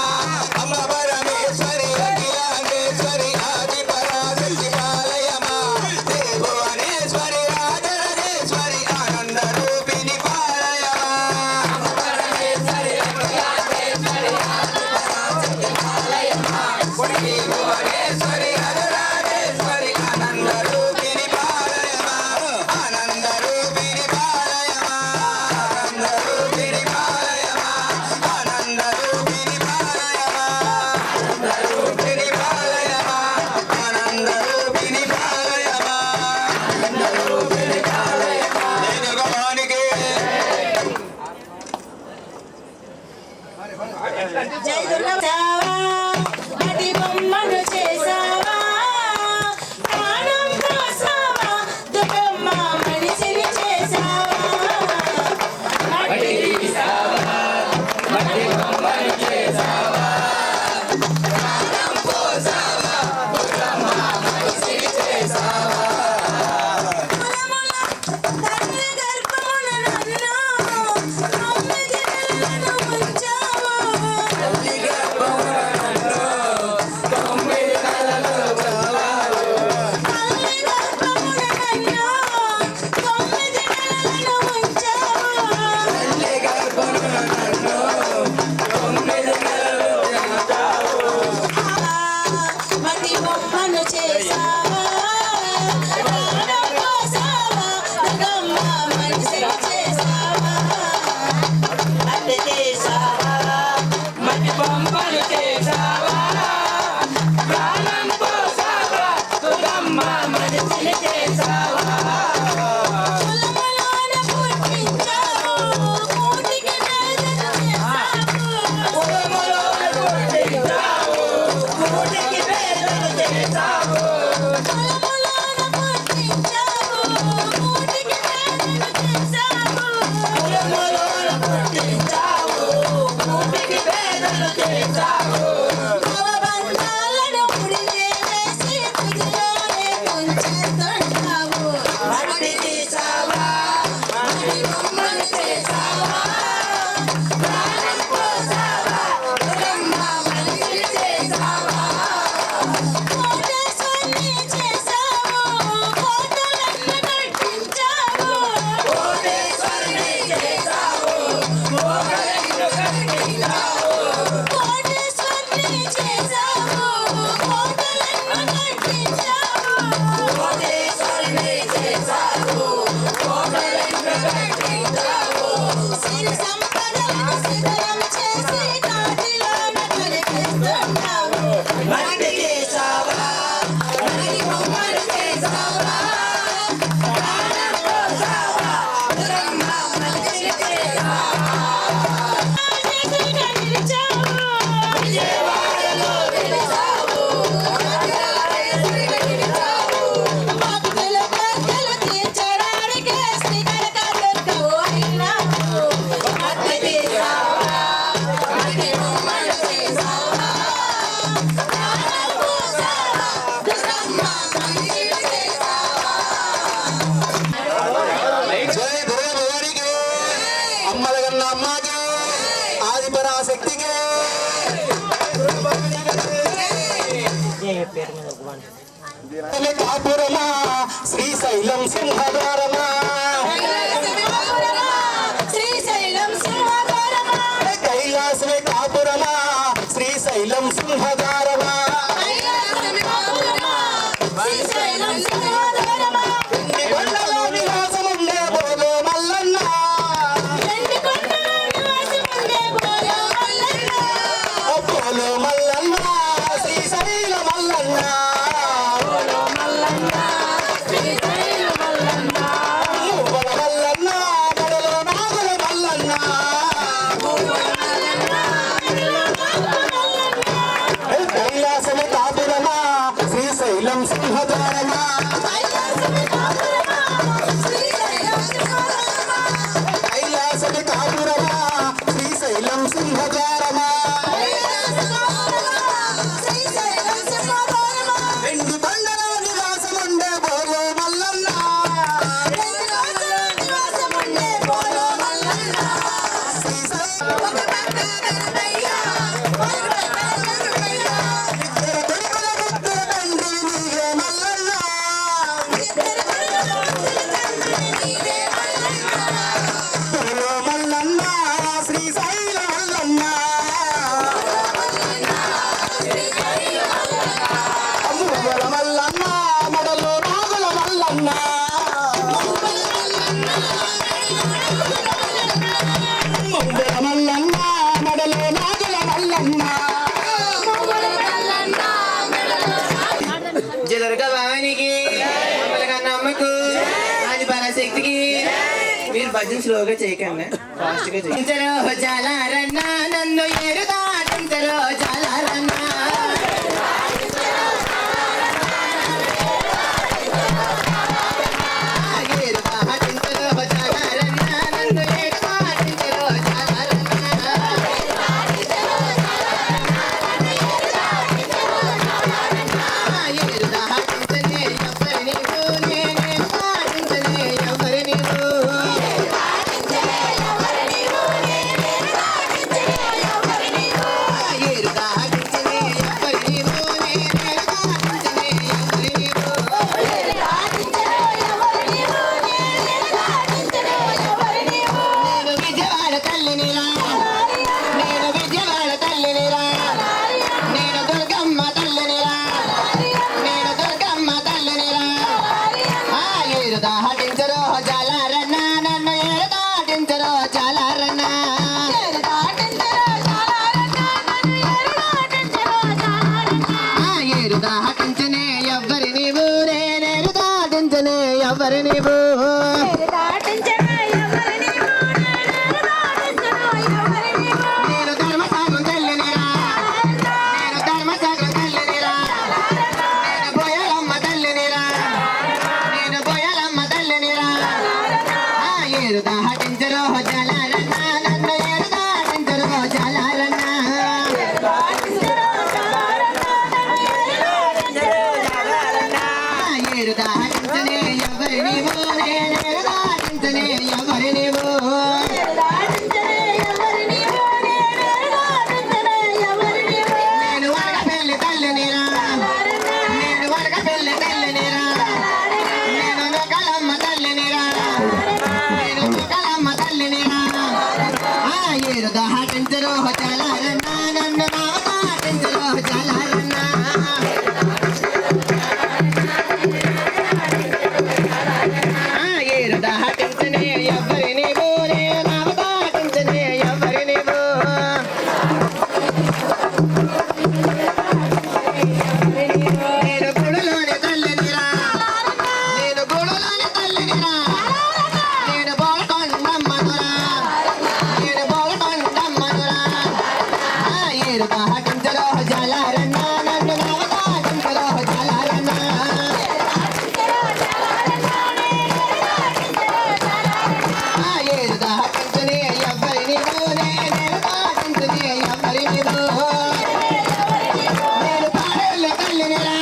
అమ్మ పరమేశ్వరి అఖిలాండేశ్వరి ఆది పరాశక్తి పాలయమా శ్రీ భువనేశ్వరి రాజరాజేశ్వరి ఆనంద రూపిణి పాలయమా పరమేశ్వరి అఖిలాండేశ్వరి ఆది పరాశక్తి పాలయమా శ్రీ భువనేశ్వరి రాజరాజేశ్వరి ఆనంద రూపిణి పాలయమా ఆనంద రూపిణి పాలయమా ఆనంద రూపిణి పాలయమా ఆనంద రూపిణి పాలయమా ఆనంద రూపిణి పాలయమా ఆనంద రూపిణి పాలయమా ఆనంద రూపిణి పాలయమా నేను గమానికి జై దుర్గా అతి బొమ్మను చేసా కాపురమా శ్రీశైలం సింహద్వారమా కైలాసమే కాపురమా శ్రీశైలం సింహద్వారమా కొండలో నివాసముండే బోలో మల్లన్న బోలో మల్లన్న శ్రీశైల మల్లన్న కైలాసమే కాపురమా శ్రీశైలం సింహద్వారమా కైలాసమే కాపురమా శ్రీశైలం సింహద్వారమా రెండు కొండలో నివాసముండే బోలో మల్లన్న మీరు భజన స్లోగా చేయకండి ఫాస్ట్ గా చేయించరో జాలారన్నా నన్ను ఏరు దాటించరో జాలారన్నా జాలారన్నా ఏరు దాటించనే ఎవరిని బోనే నావ దాటించనే ఎవరిని బో నేను గుడిలోని తల్లినిరా నేను గుడిలోని తల్లినిరా నేను బోలకొండమ్మనురా నేను బోలకొండమ్మనురా ఏరు దాటించలో జలారన్నా నన్ను నావ దాటించలో జలారన్నా ఏరు దాటించనే ఎవరిని బోనే నేను దాటించనే ఎవరిని బో నేను పాడేళ్ళ తల్లినిరా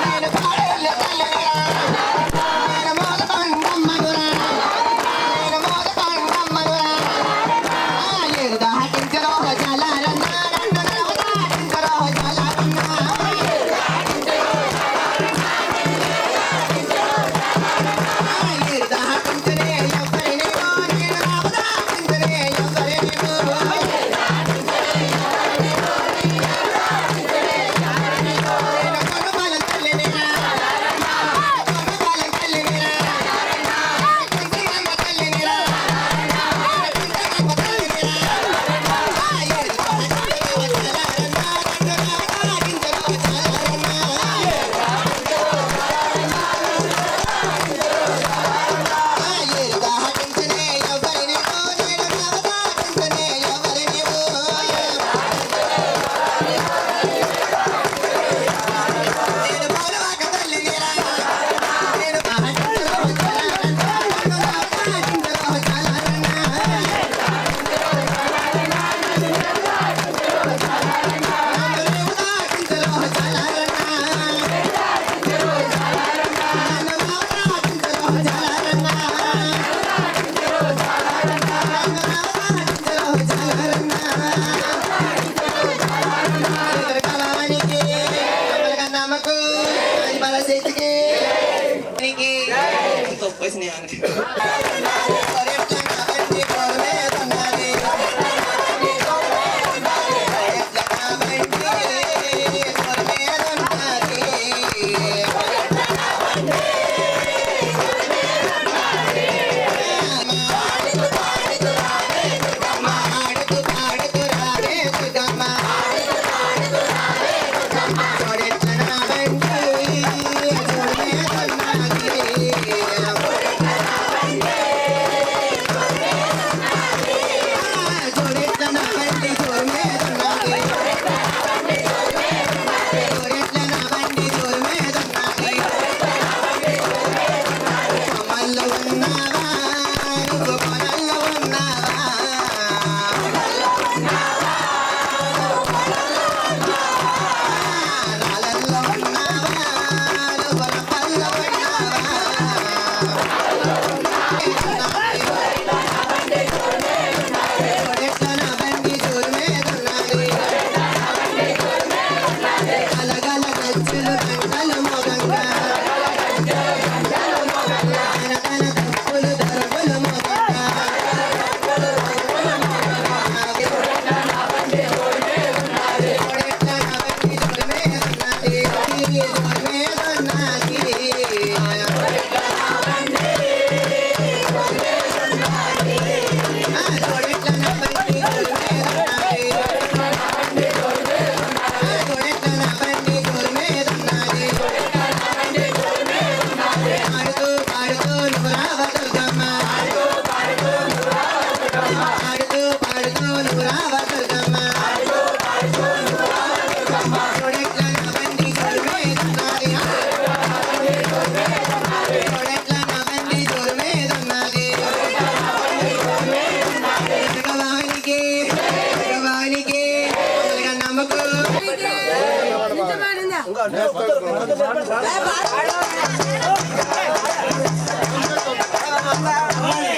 నేను పాడేళ్ళ తల్లినిరా నేను మోదకొండమ్మనురా నేను మోదకొండమ్మనురా ఏరు దాటించరో జలారన్నా నన్ను నావ దాటించరో జలారన్నా ఏరు దాటించనే ఎవరిని బో నేను నావ దాటించనే ఎవరిని బో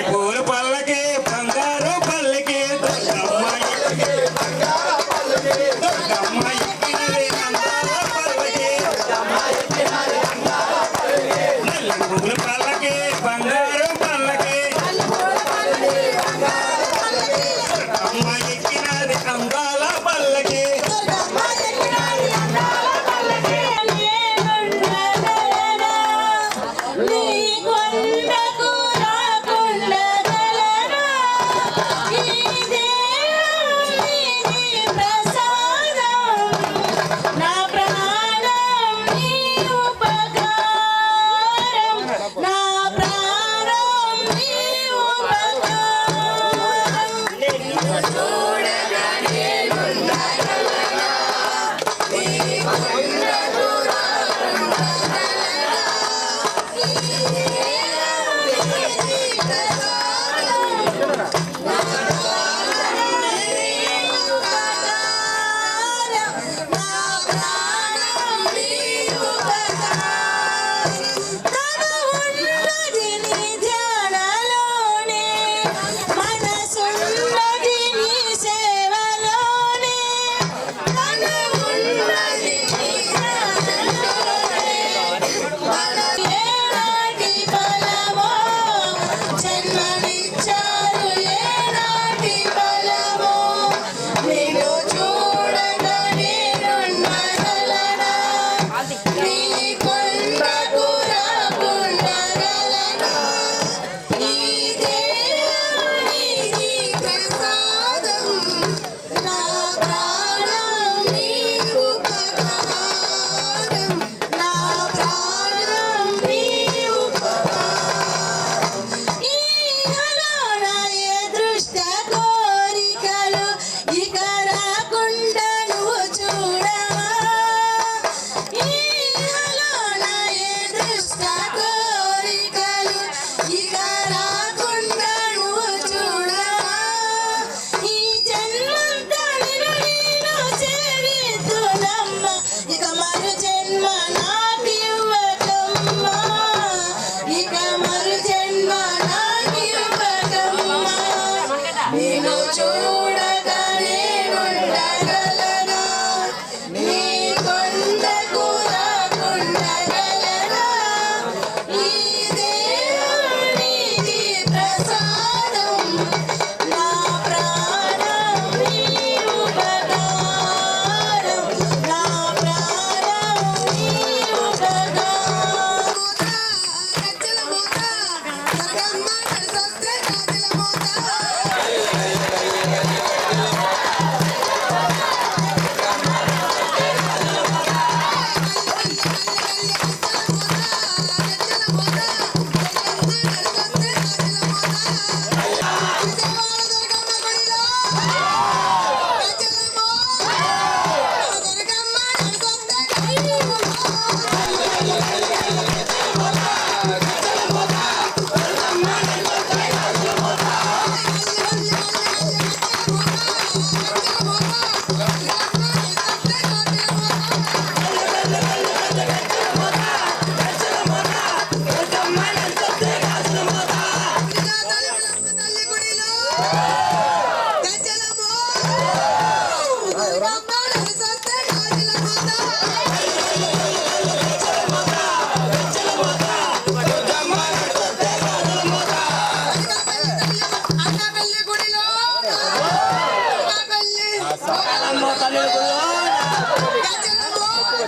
పూలు పల్లకి బంగారు పల్లకి పూలు పల్లకి బంగారు పల్లకి అమ్మ ఎక్కినది అందాల పల్లకి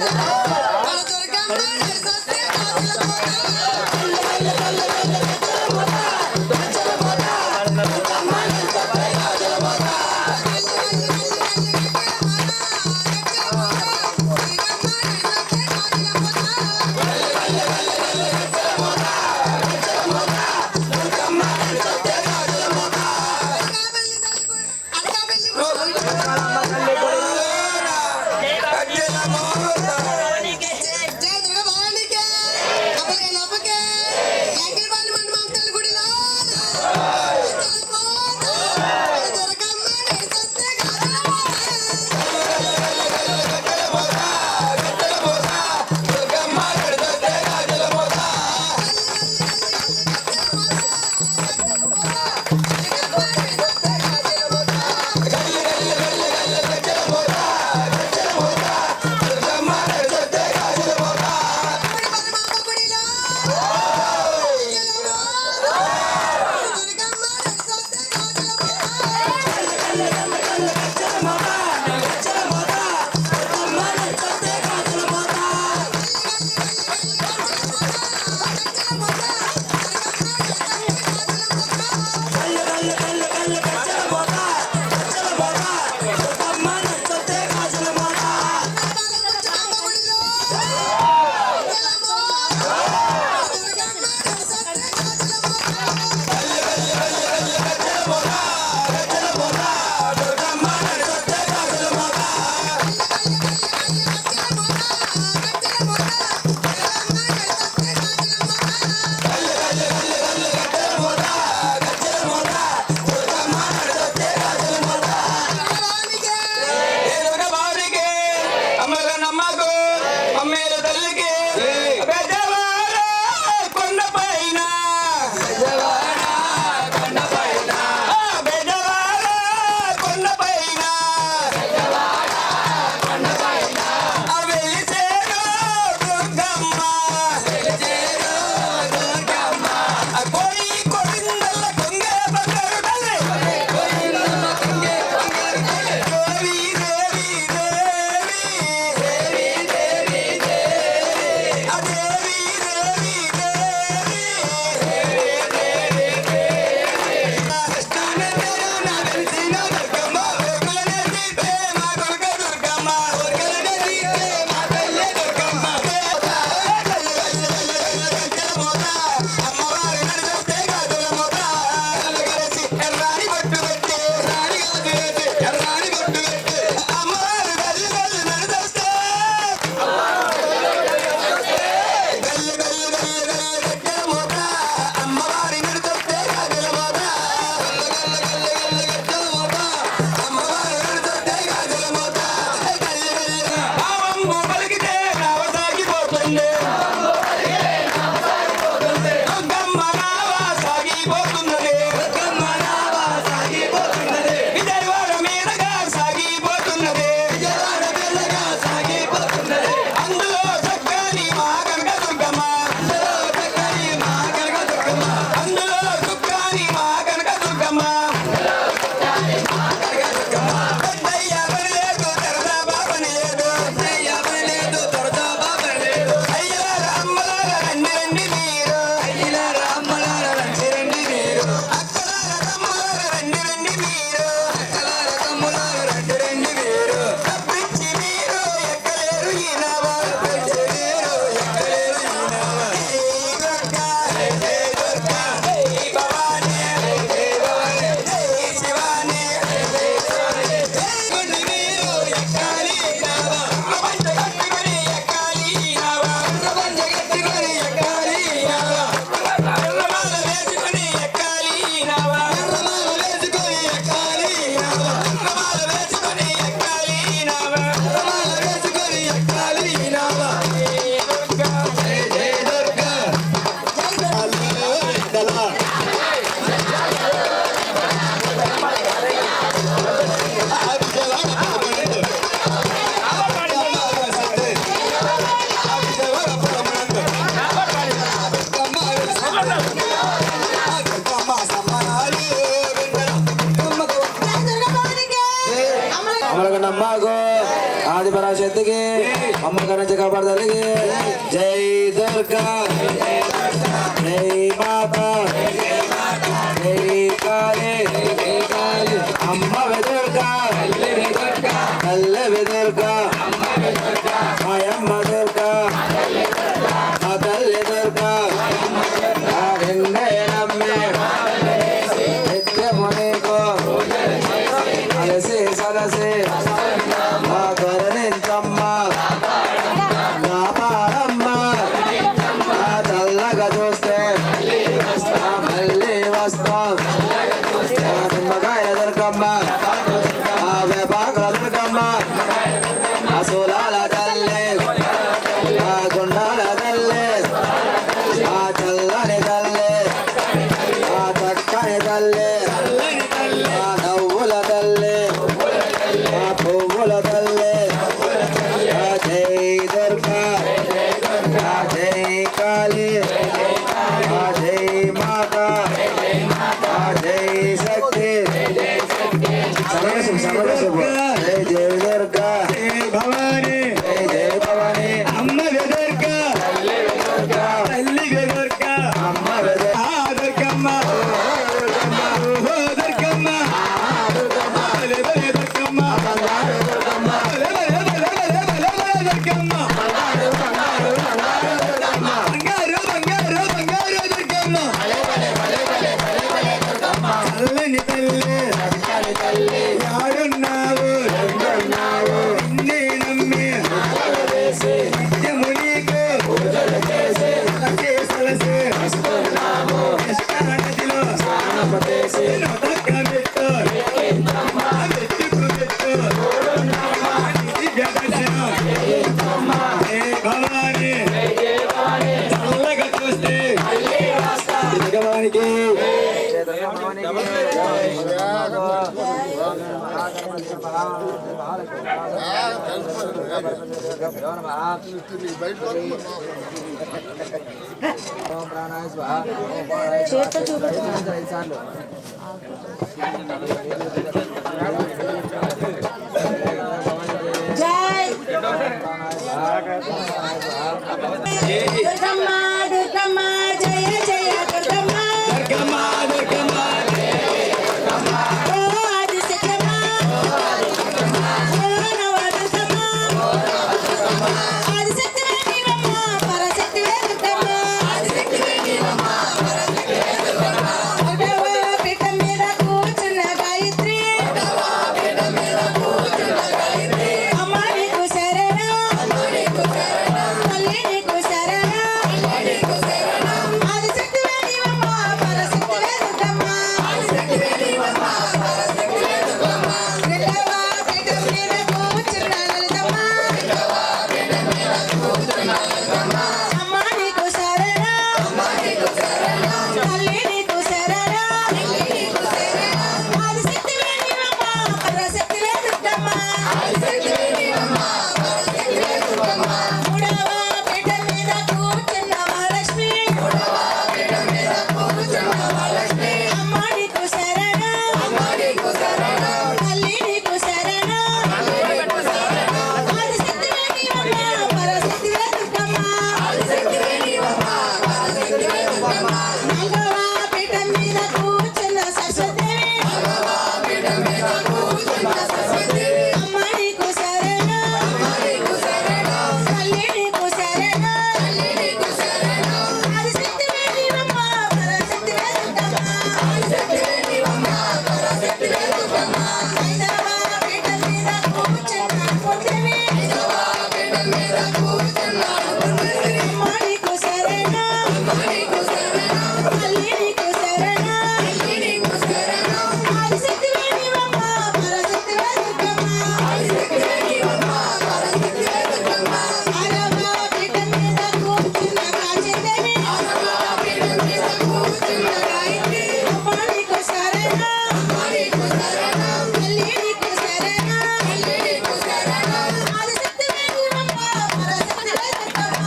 గల్లి గల్లి గల్లి గల్లి గజ్జల మోత పరాశక్తికి అమ్మగారి నుంచి కాపాడదలిగి జై దుర్గా జై మాత జై కాళీ అమ్మ దుర్గా తల్లి దుర్గా మాయమ్మ దుర్గా మా తల్లి దుర్గా నిన్నే నమ్మి నిత్యము నీకు అలసి సలసి మా కరుణించమ్మ కాపాడమ్మ మా చల్లగా చూస్తే మళ్ళీ వస్తాం నిమ్మకాయ దొరకమ్మ ఆ వేపాకుల దొరకమ్మ ఆ సూలాల తల్లి ఆ గుండాల తల్లి ఆ చల్లని తల్లి ఆ చక్కని తల్లి ఆ నవ్వుల తల్లి ఆ పువ్వుల తల్లి ఆ జై దుర్గా ఆ జై కాళీ ఆ జై మాత ఆ జై శక్తి జై జై దుర్గా భవాని జై జై భవాని అమ్మ దుర్గా తల్లి దుర్గా అమ్మ వెద దుర్గమ్మ ఓహో దుర్గమ్మ భలే భలే దుర్గమ్మ భలే భలే భలే భలే భలే దుర్గమ్మ బంగారు బంగారు బంగారు దుర్గమ్మ చల్లని తల్లి యాడున్నావు నిన్నే నమ్మి నిత్యము నీకు సలసే కృష్ణానదిలో నొటకమిట్టు మెట్టుకుమిట్టు దివ్య దర్శనం హే భవాని చల్లగా చూస్తే భగవానికి దుర్గమ్మ దుర్గమ్మ జయ జయ దుర్గమ్మ దుర్గమ్మ దుర్గమ్మ ఓ ఆదిశక్తమ్మ ఓ నవ దుర్గమ్మ ఆదిశక్తివే నీవమ్మ పరశక్తివే దుర్గమ్మ ఒకటవ పీఠ మీద కూర్చున్న గాయత్రి అమ్మ నీకు శరణం తల్లి నీకు శరణం ఆదిశక్తివే నీవమ్మ పరశక్తివే దుర్గమ్మ రెండవ పీఠ మీద కూర్చున్న లలితమ్మ అమ్మ నీకు శరణం తల్లి నీకు శరణం ఆదిశక్తివే నీవమ్మ పరశక్తివే దుర్గమ్మ మూడవ పీఠ మీద కూర్చున్న మహాలక్ష్మి అమ్మ నీకు శరణం తల్లి నీకు శరణం ఆదిశక్తివే నీవమ్మ పరశక్తివే దుర్గమ్మ నాలుగవ పీఠ మీద కూర్చున్న సరస్వతీదేవి అమ్మ నీకు శరణం తల్లి నీకు శరణం ఆదిశక్తివే నీవమ్మ పరశక్తివే దుర్గమ్మ ఐదవ పీఠ మీద కూర్చున్న పొందివి అమ్మ నీకు శరణం తల్లి నీకు శరణం ఆదిశక్తివే నీవమ్మ పరశక్తివే దుర్గమ్మ ఆరవ పీఠ మీద కూర్చున్న కాంచీదేవి అమ్మ నీకు శరణం తల్లి నీకు శరణం ఆదిశక్తివే నీవమ్మ పరశక్తివే దుర్గమ్మ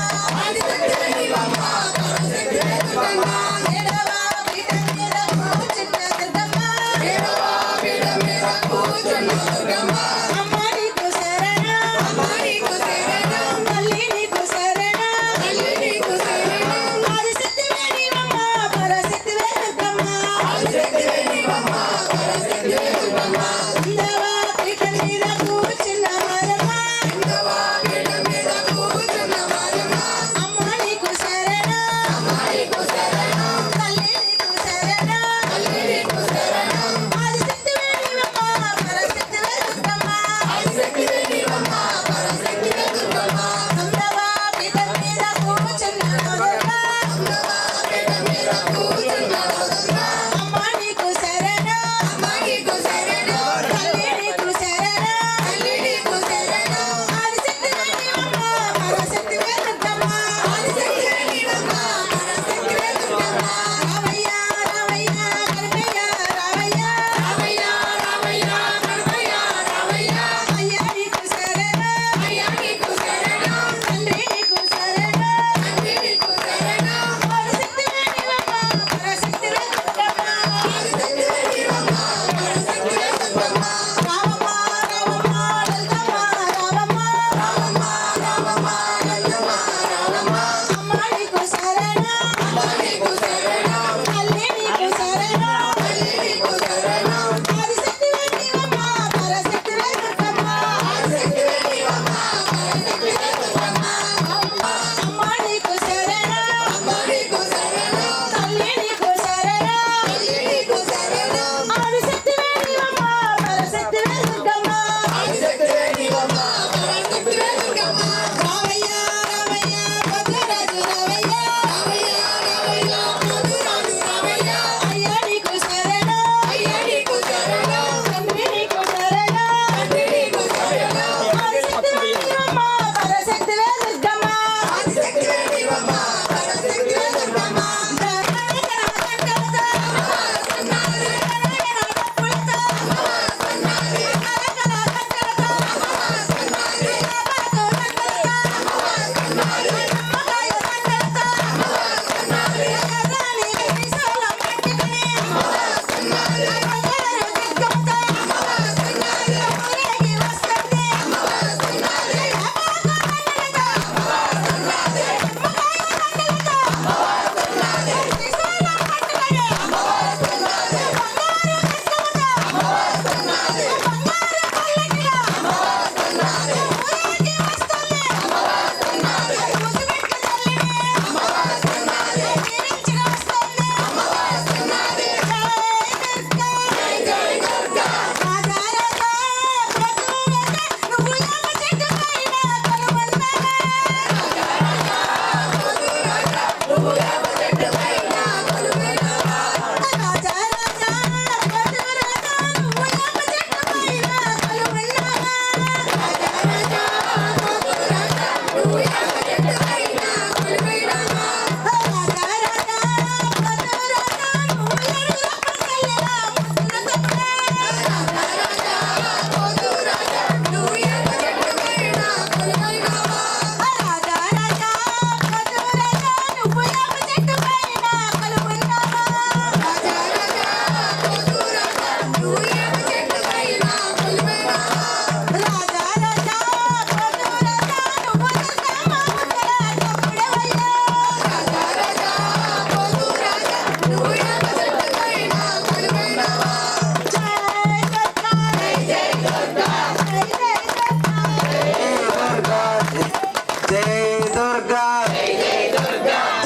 జై దుర్గా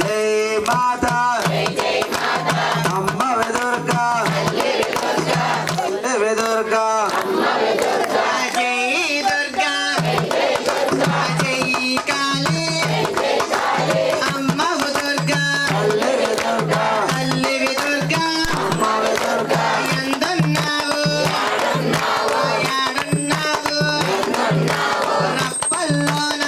జై మాత అమ్మ దుర్గా దుర్గా జై దుర్గా జై కాళీ అమ్మవు దుర్గా తల్లివి దుర్గా ఎందున్నావు యాడున్నావు రప్పల్లోన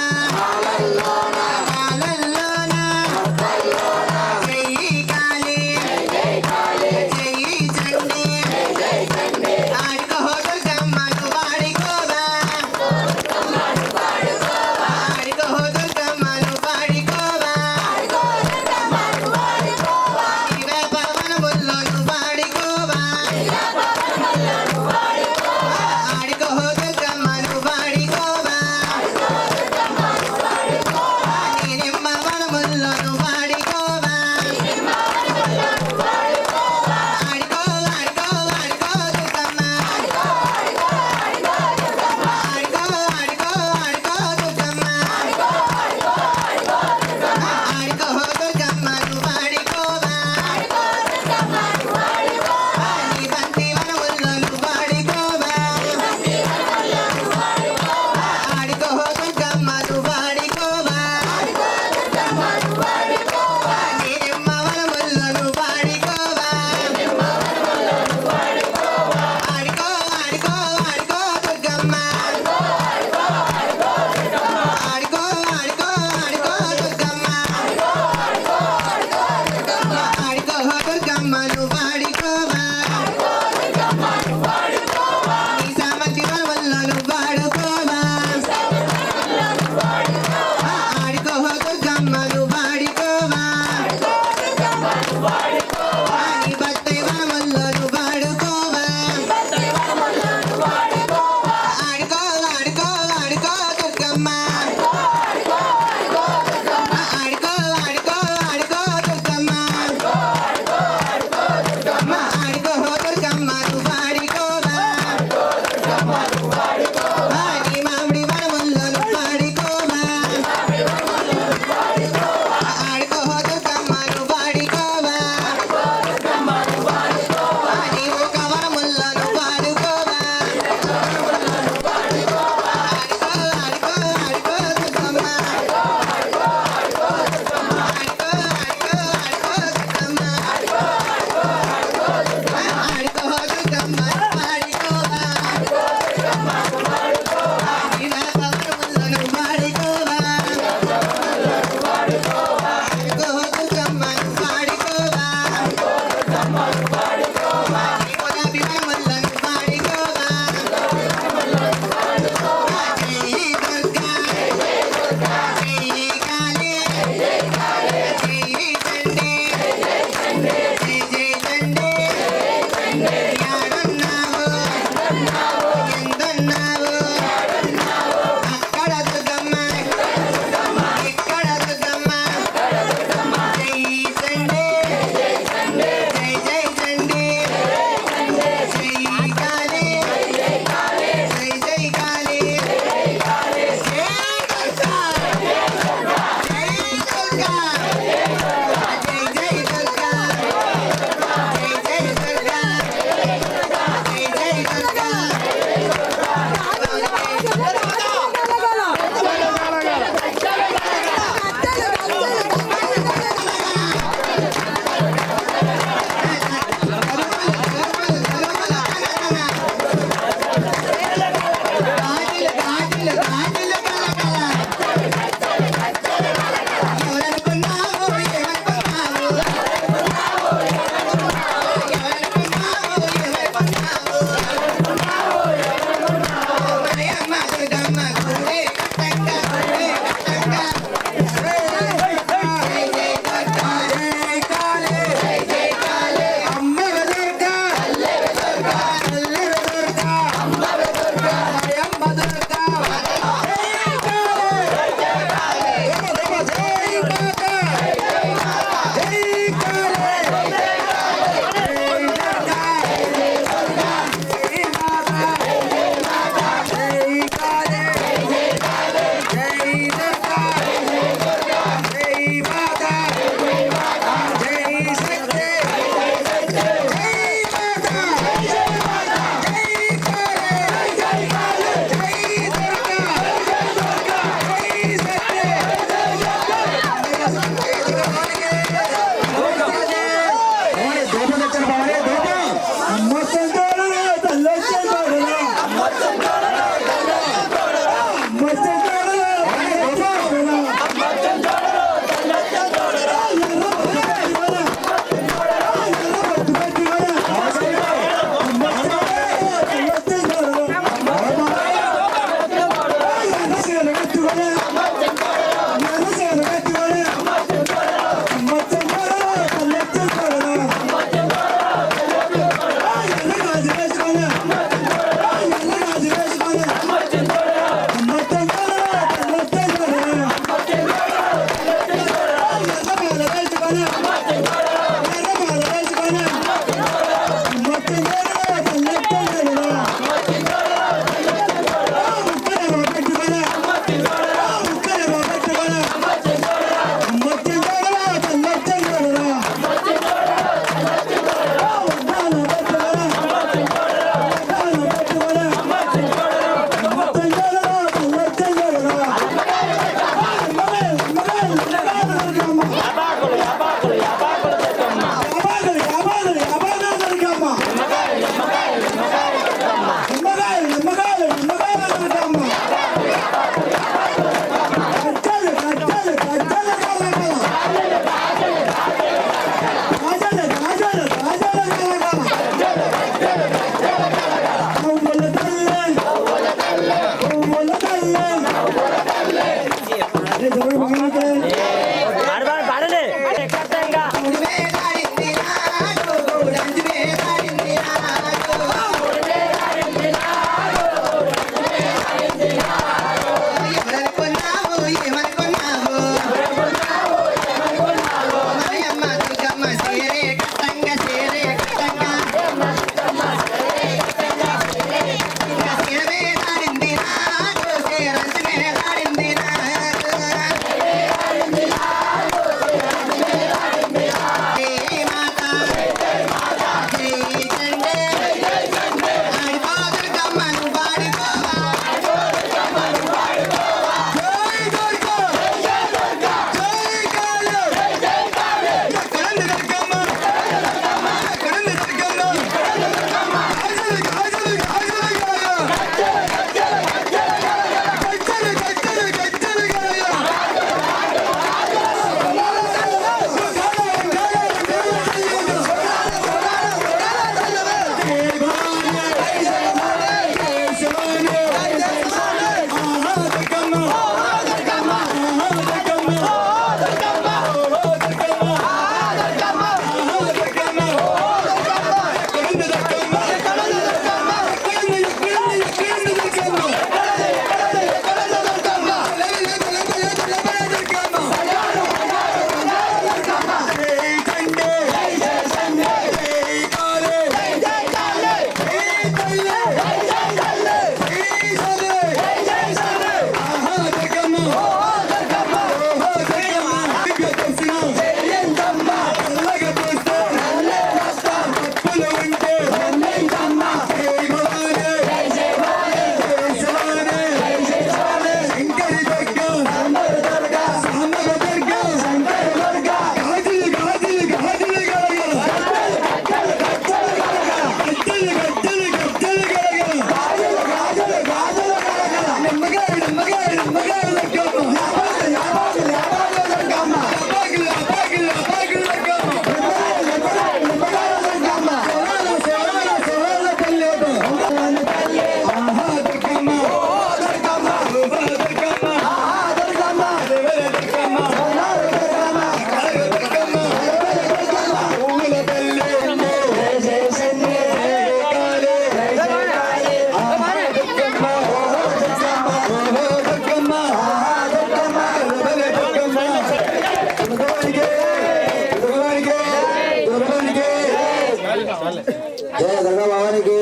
జయ దుర్గా భవానికి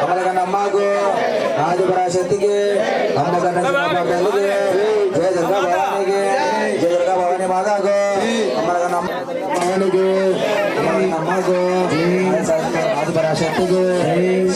అమలగన్న అమ్మకు ఆదిపరాశక్తికి అమ్మగన్న తల్లికి జయ దుర్గా భవానికి జయ దుర్గా భవాని మాతకు అమలగన్న భవానికి అమ్మకు ఆదిపరాశక్తికి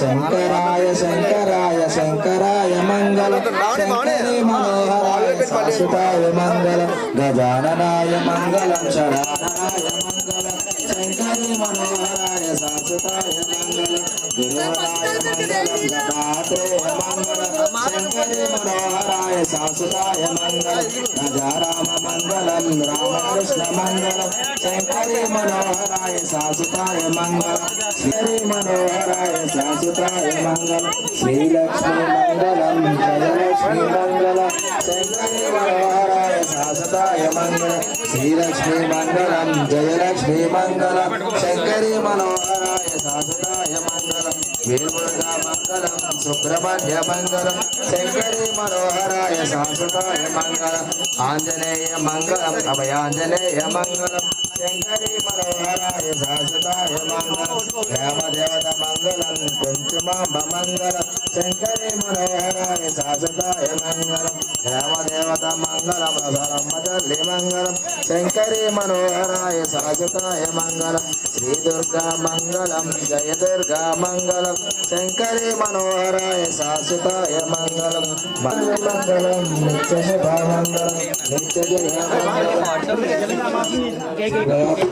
శంకరాయ శంకరాయ శంకరాయ మంగళం శంకరి మనోహరాయ శాశ్వతాయ మంగళం గజాననాయ మంగళం శరణాయ మంగళం శంకరి మనోహరాయ శాశ్వతాయ మంగళం గురువరాయ మంగళం దత్తాత్రేయ మంగళం శంకరి మనోహరాయ శాశ్వతాయ మంగళం గజారామ మంగళం రామకృష్ణ మంగళం శంకరి మనోహరాయ శాశ్వతాయ మంగళం శ్రీ మనోహరాయ శాశ్వతాయ మంగళం శ్రీలక్ష్మీ మంగళం జయలక్ష్మీ మంగళం శంకరి మనోహరాయ శాశ్వతాయ మంగళం శ్రీలక్ష్మీ మంగళం జయలక్ష్మీ మంగళం శంకరి మనోహరాయ శాశ్వతాయ మంగళం వీరమురుగా మంగళం సుబ్రహ్మణ్య మంగళం శంకరి మనోహరాయ శాశ్వతాయ మంగళం ఆంజనేయ మంగళం అభయాంజనేయ మంగళం శంకరి మనోహరాయ శాశ్వతాయ మంగళం రామదేవత మంగళం కుంచుమాంబ మంగళం శంకరి మనోహరాయ శాశ్వతాయ మంగళం రామదేవత మంగళం రసరమ్మతల్లి మంగళం శంకరి మనోహరాయ శాశ్వతాయ మంగళం శ్రీ దుర్గా మంగళం జయ దుర్గా మంగళం శంకరి మనోహరాయ శాశ్వతాయ మంగళం మంగళం నిత్య శుభ మంగళం నిత్య జయ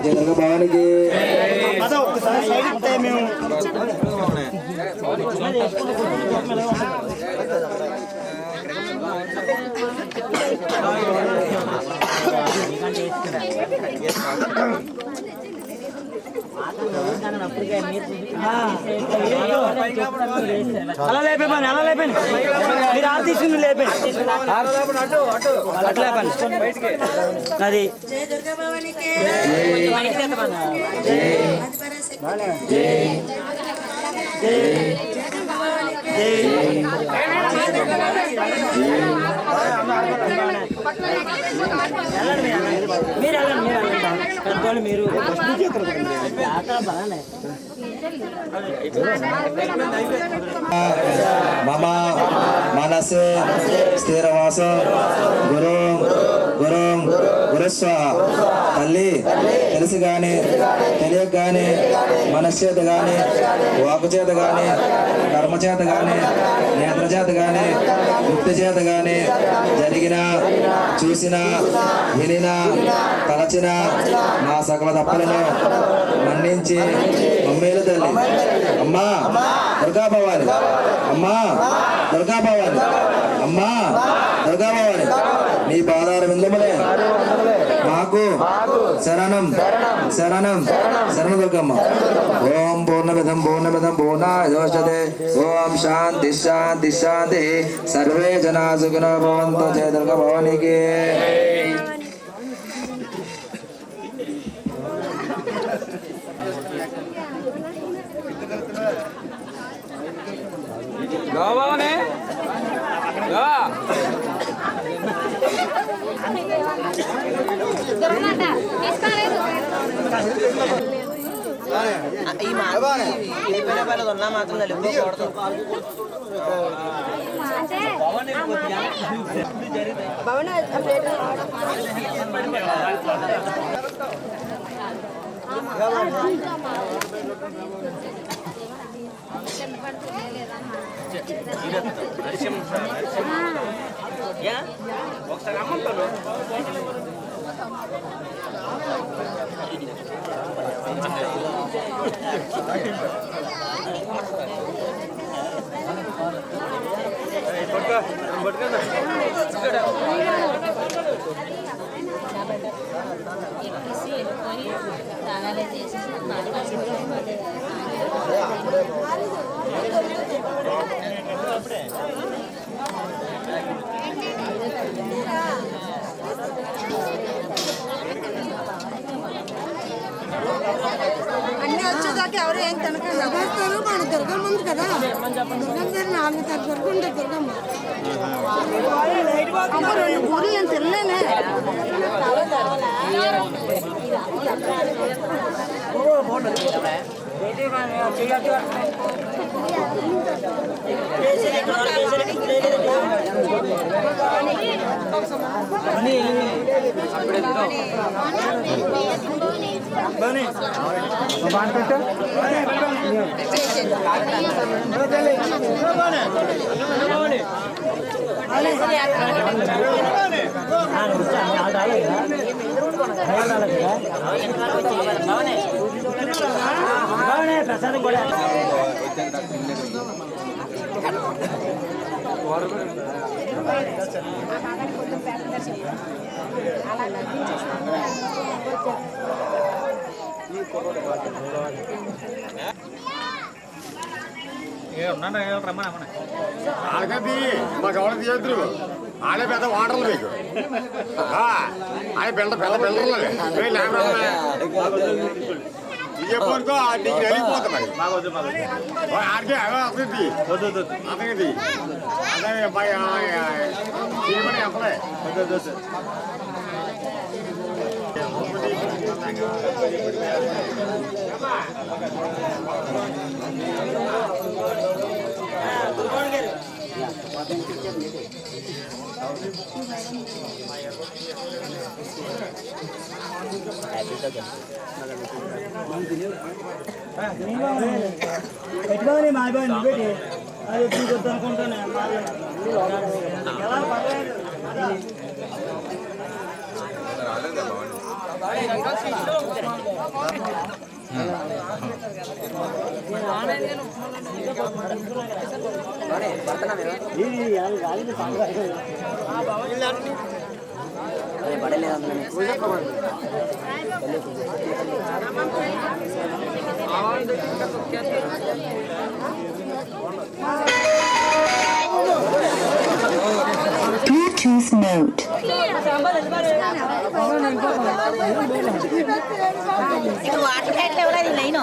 జగ భవానికి అదో ఒకసారి సైడ్ ఇస్తే మేము అలా లేపేమని అలా లేపండి మీరు ఆరు తీసుకుని లేపండి అట్లా లేపండి బయటికి అది జయ దుర్గా భవానికి మీరు పెద్దవాళ్ళు మీరు మమ మనసే స్థిరవాస గురు గురు గురుస్వాహ. తల్లి తెలిసి గాని తెలియక గాని మనశ్చేత గాని వాకు చేత గాని కర్మ చేత గాని నేత్ర చేత గాని ముక్తి చేత గాని జరిగిన చూసిన వినిన తలచిన నా సకల తప్పలను మన్నించి మమ్మేలు తల్లి అమ్మా దుర్గా భవాని అమ్మా దుర్గా భవాని అమ్మా దుర్గా భవాని నీ పాదాల విందములే మాకు శరణం శరణం శరణ దుర్గమ్మ. ఓం పూర్ణమిదం పూర్ణమిదం పూర్ణాయ దోషతే. ఓం శాంతి శాంతి శాంతి. సర్వే జనా సుఖినో భవంతు. జయ దుర్గా భవానికి. అన్ని వచ్చేదాకా ఎవరు ఏం తినకండి మన దుర్గమ్మ ఉంది కదా దుర్గమ్మ 4 తరగతులు ఉంటుంది దుర్గమ్మ. రెండు పూరి నేను తినలేనే. ప్రసాదం కూడా ఆడకది మాకు ఎవరు తీయద్దు. ఆడే పెద్ద వాటర్లు మీకు ఆడే పెద్ద పెద్ద పిల్లలు చెప్పనుకో నీకు వెళ్ళిపోతా మరి ఆడికే అతనిది అతనిది అదే అసలే పెట్టుకోని మాయబాయి నువ్వు పెట్టి అది ఎప్పుడు అనుకుంటానే బడ Bluetooth mode. వాటర్ హెడ్ ఎవరు లైన్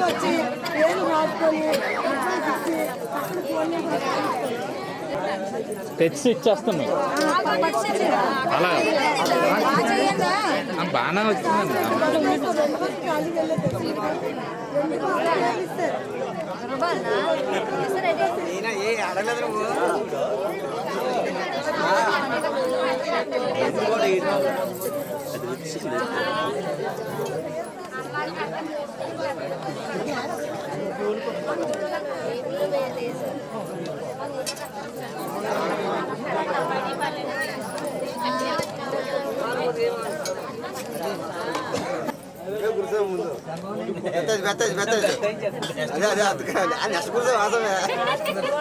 వచ్చి ఏం రాసుకొని తెచ్చి ఇచ్చేస్తున్నాం. బాగానే వచ్చిందండి.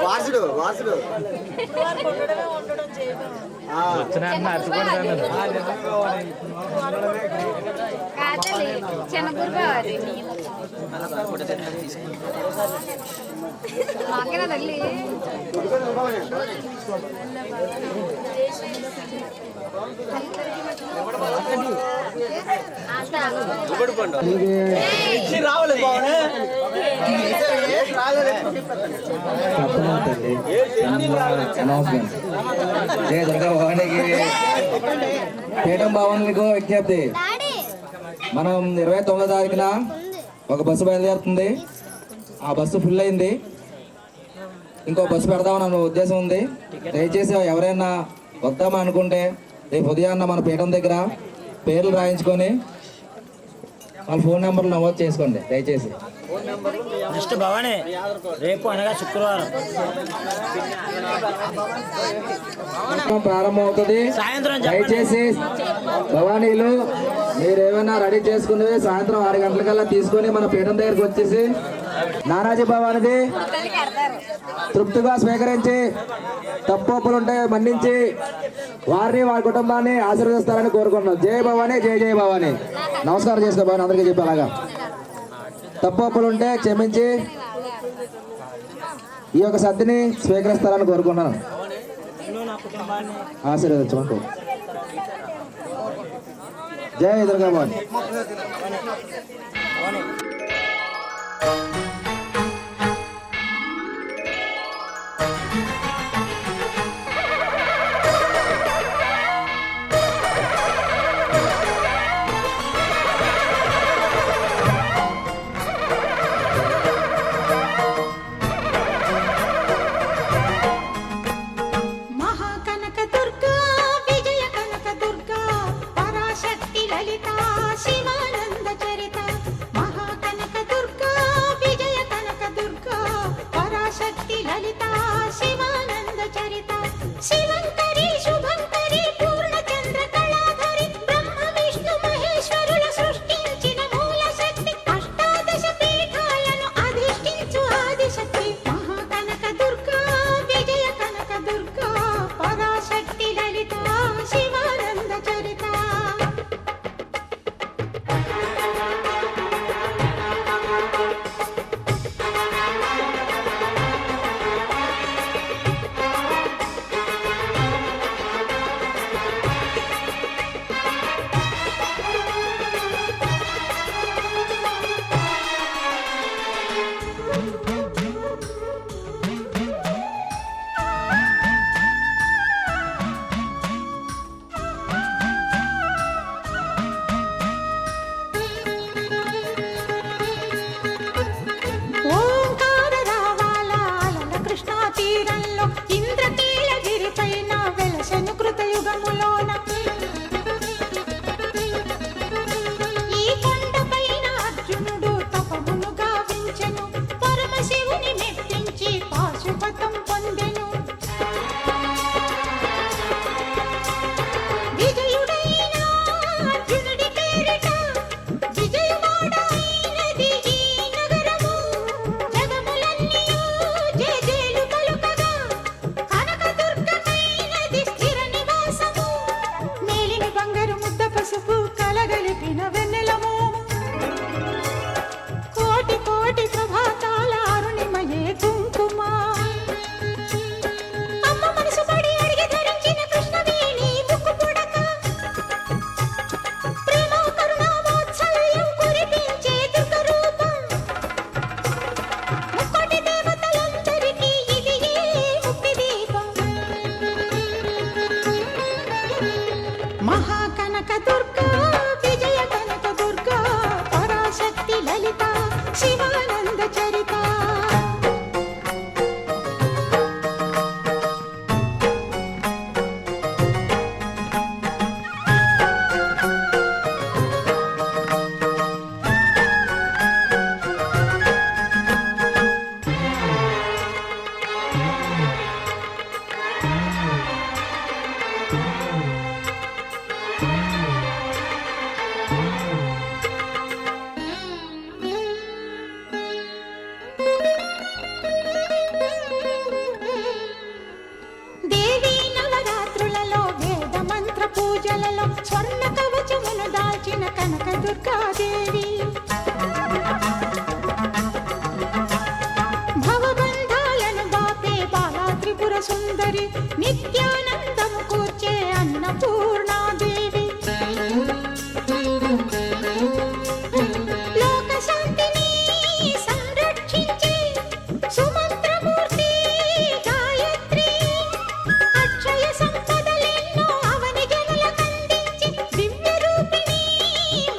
వారసుడు వారసుడు వచ్చిన అరచిపోయింది. చిన్న గురువారి మాకేనా తల్లి అనౌన్స్మెంట్. జయ దుర్గా భవానికి పీఠం భవన్లకు విజ్ఞప్తి. మనం 29వ తారీఖున ఒక బస్సు బయలుదేరుతుంది. ఆ బస్సు ఫుల్ అయింది. ఇంకో బస్సు పెడదామని ఉద్దేశం ఉంది. దయచేసి ఎవరైనా వద్దామని అనుకుంటే రేపు ఉదయాన్న మన పీఠం దగ్గర పేర్లు రాయించుకొని వాళ్ళ ఫోన్ నెంబర్లు నమోదు చేసుకోండి దయచేసి. నెక్స్ట్ భవానీ రేపు అనగా శుక్రవారం ప్రారంభం అవుతుంది. సాయంత్రం దయచేసి భవానీలు మీరు ఏమైనా రెడీ చేసుకునేవి సాయంత్రం 6 గంటలకల్లా తీసుకొని మన పీఠం దగ్గరికి వచ్చేసి నానాజీ భవానిది తృప్తిగా స్వీకరించి తప్పులుంటే మన్నించి వారిని వారి కుటుంబాన్ని ఆశీర్వదిస్తారని కోరుకుంటున్నాం. జై భవానీ, జై జై భవానీ. నమస్కారం చేసుకో భవాని, అందరికీ చెప్పి అలాగా తప్పులుంటే క్షమించి ఈ యొక్క సద్దిని స్వీకరిస్తారని కోరుకుంటున్నాను. ఆశీర్వదించమని జై దుర్గా భవాని. మహాకనక దుర్గా విజయ కనక దుర్గా పరాశక్తి లలిత శివానంద చరిత. మహాకనక దుర్గా విజయ కనక దుర్గా పరాశక్తి లలిత శివానంద చరిత. శివంకరి శుభంకరి పూర్ణచంద్ర కళాధరి బ్రహ్మ విష్ణు మహేశ్వరుల సృష్టించిన మూల శక్తి. అష్టాదశ పీఠాలను అధిష్ఠించు ఆదిశక్తి. మహాకనక దుర్గా విజయ కనక దుర్గా పరాశక్తి లలిత శివానంద చరిత. పొందెను. విజయుడైన అర్జునుడి పేరిట విజయవాడైనది ఈ నగరము. జగములన్నీయు జేజేలు పలుకగా కనకదుర్గమైనది స్థిర నివాసము. మేలిమి బంగారు ముద్ద పసుపు కలగలిపిన వెన్నెలము. కోటి కోటి ప్రభాతాల అరుణిమయే కుంకుమ. అమ్మ మనసు పడి అడిగి ధరించిన కృష్ణవేణి ముక్కు పుడక. ప్రేమ కరుణ వాత్సల్యం కురిపించే దుర్గ రూపం. ముక్కోటి దేవతలందరికీ ఇది ముక్తి దీపం. మహాకనక దుర్గా విజయ కనక దుర్గా పరాశక్తి లలిత శివానంద చరిత. దేవీ నవరాత్రులలో వేద మంత్ర పూజలలో స్వర్ణ కవచమును దాల్చిన కనక దుర్గాదేవి. భవబంధాలను బాపే బాలా త్రిపుర సుందరి నిత్యానందము కూర్చే అన్నపూర్ణాదేవి. లోక శాంతిని సంరక్షించే సుమంత్రమూర్తి గాయత్రి. అక్షయ సంపదలెన్నో అవని జనులకందించి దివ్య రూపిణి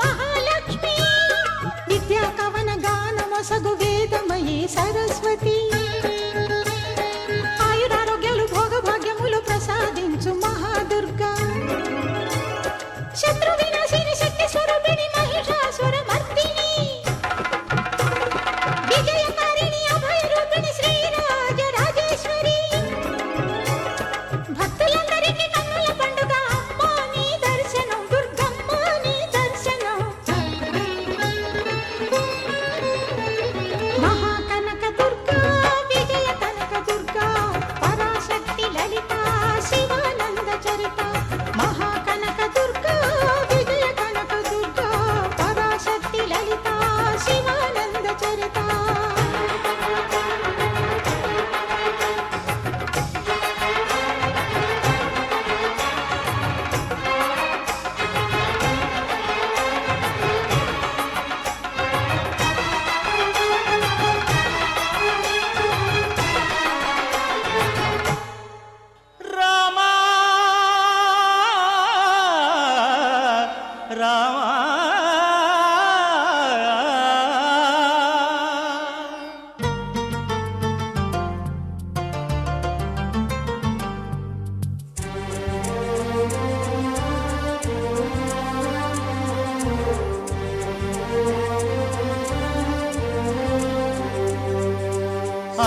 మహాలక్ష్మి. విద్యా కవన గానమొసగు వేదమయీ సరస్వతి. ఆయురారోగ్యాలు భోగభాగ్యములు ప్రసాదించు మహాదుర్గా. శత్రు వినాశిని శక్తి స్వరూపిణి మహిషాసుర మర్దిని. విజయకారిణి అభయ రూపిణి శ్రీరాజ రాజేశ్వరి. భక్తులందరికీ కన్నుల పండుగ అమ్మ నీ దర్శనం దుర్గమ్మ నీ దర్శనం. మహాకనక దుర్గా విజయ కనక దుర్గా పరాశక్తి లలిత శివానంద చరిత. మహాకనక దుర్గా విజయ కనక దుర్గా పరాశక్తి లలిత శివానంద చరిత. రామా రామా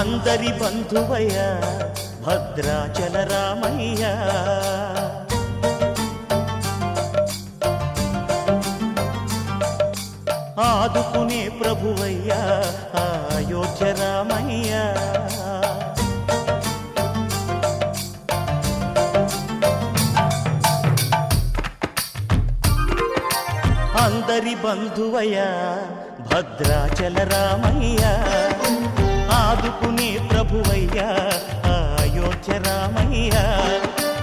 అందరి బంధువయ్య భద్రాచల రామయ్య. ఆదుకునే ప్రభువయ్య అయోధ్య రామయ్య. అందరి బంధువయ్య భద్రాచల రామయ్య. ఆదుకునే ప్రభువయ్య అయోధ్య రామయ్య.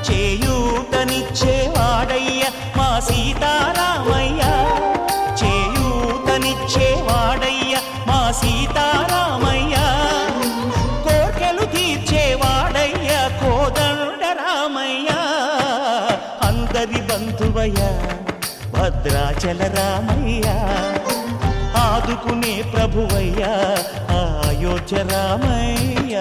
చేయూతనిచ్చేవాడయ్య మా సీతారామయ్య. చేయూతనిచ్చేవాడయ్య మా సీతారామయ్య. కోర్కెలు తీర్చేవాడయ్య కోదండ రామయ్య. అందరి బంధువయ్య భద్రాచల రామయ్య. ఆదుకునే ప్రభువయ్య అయోధ్య రామయ్య.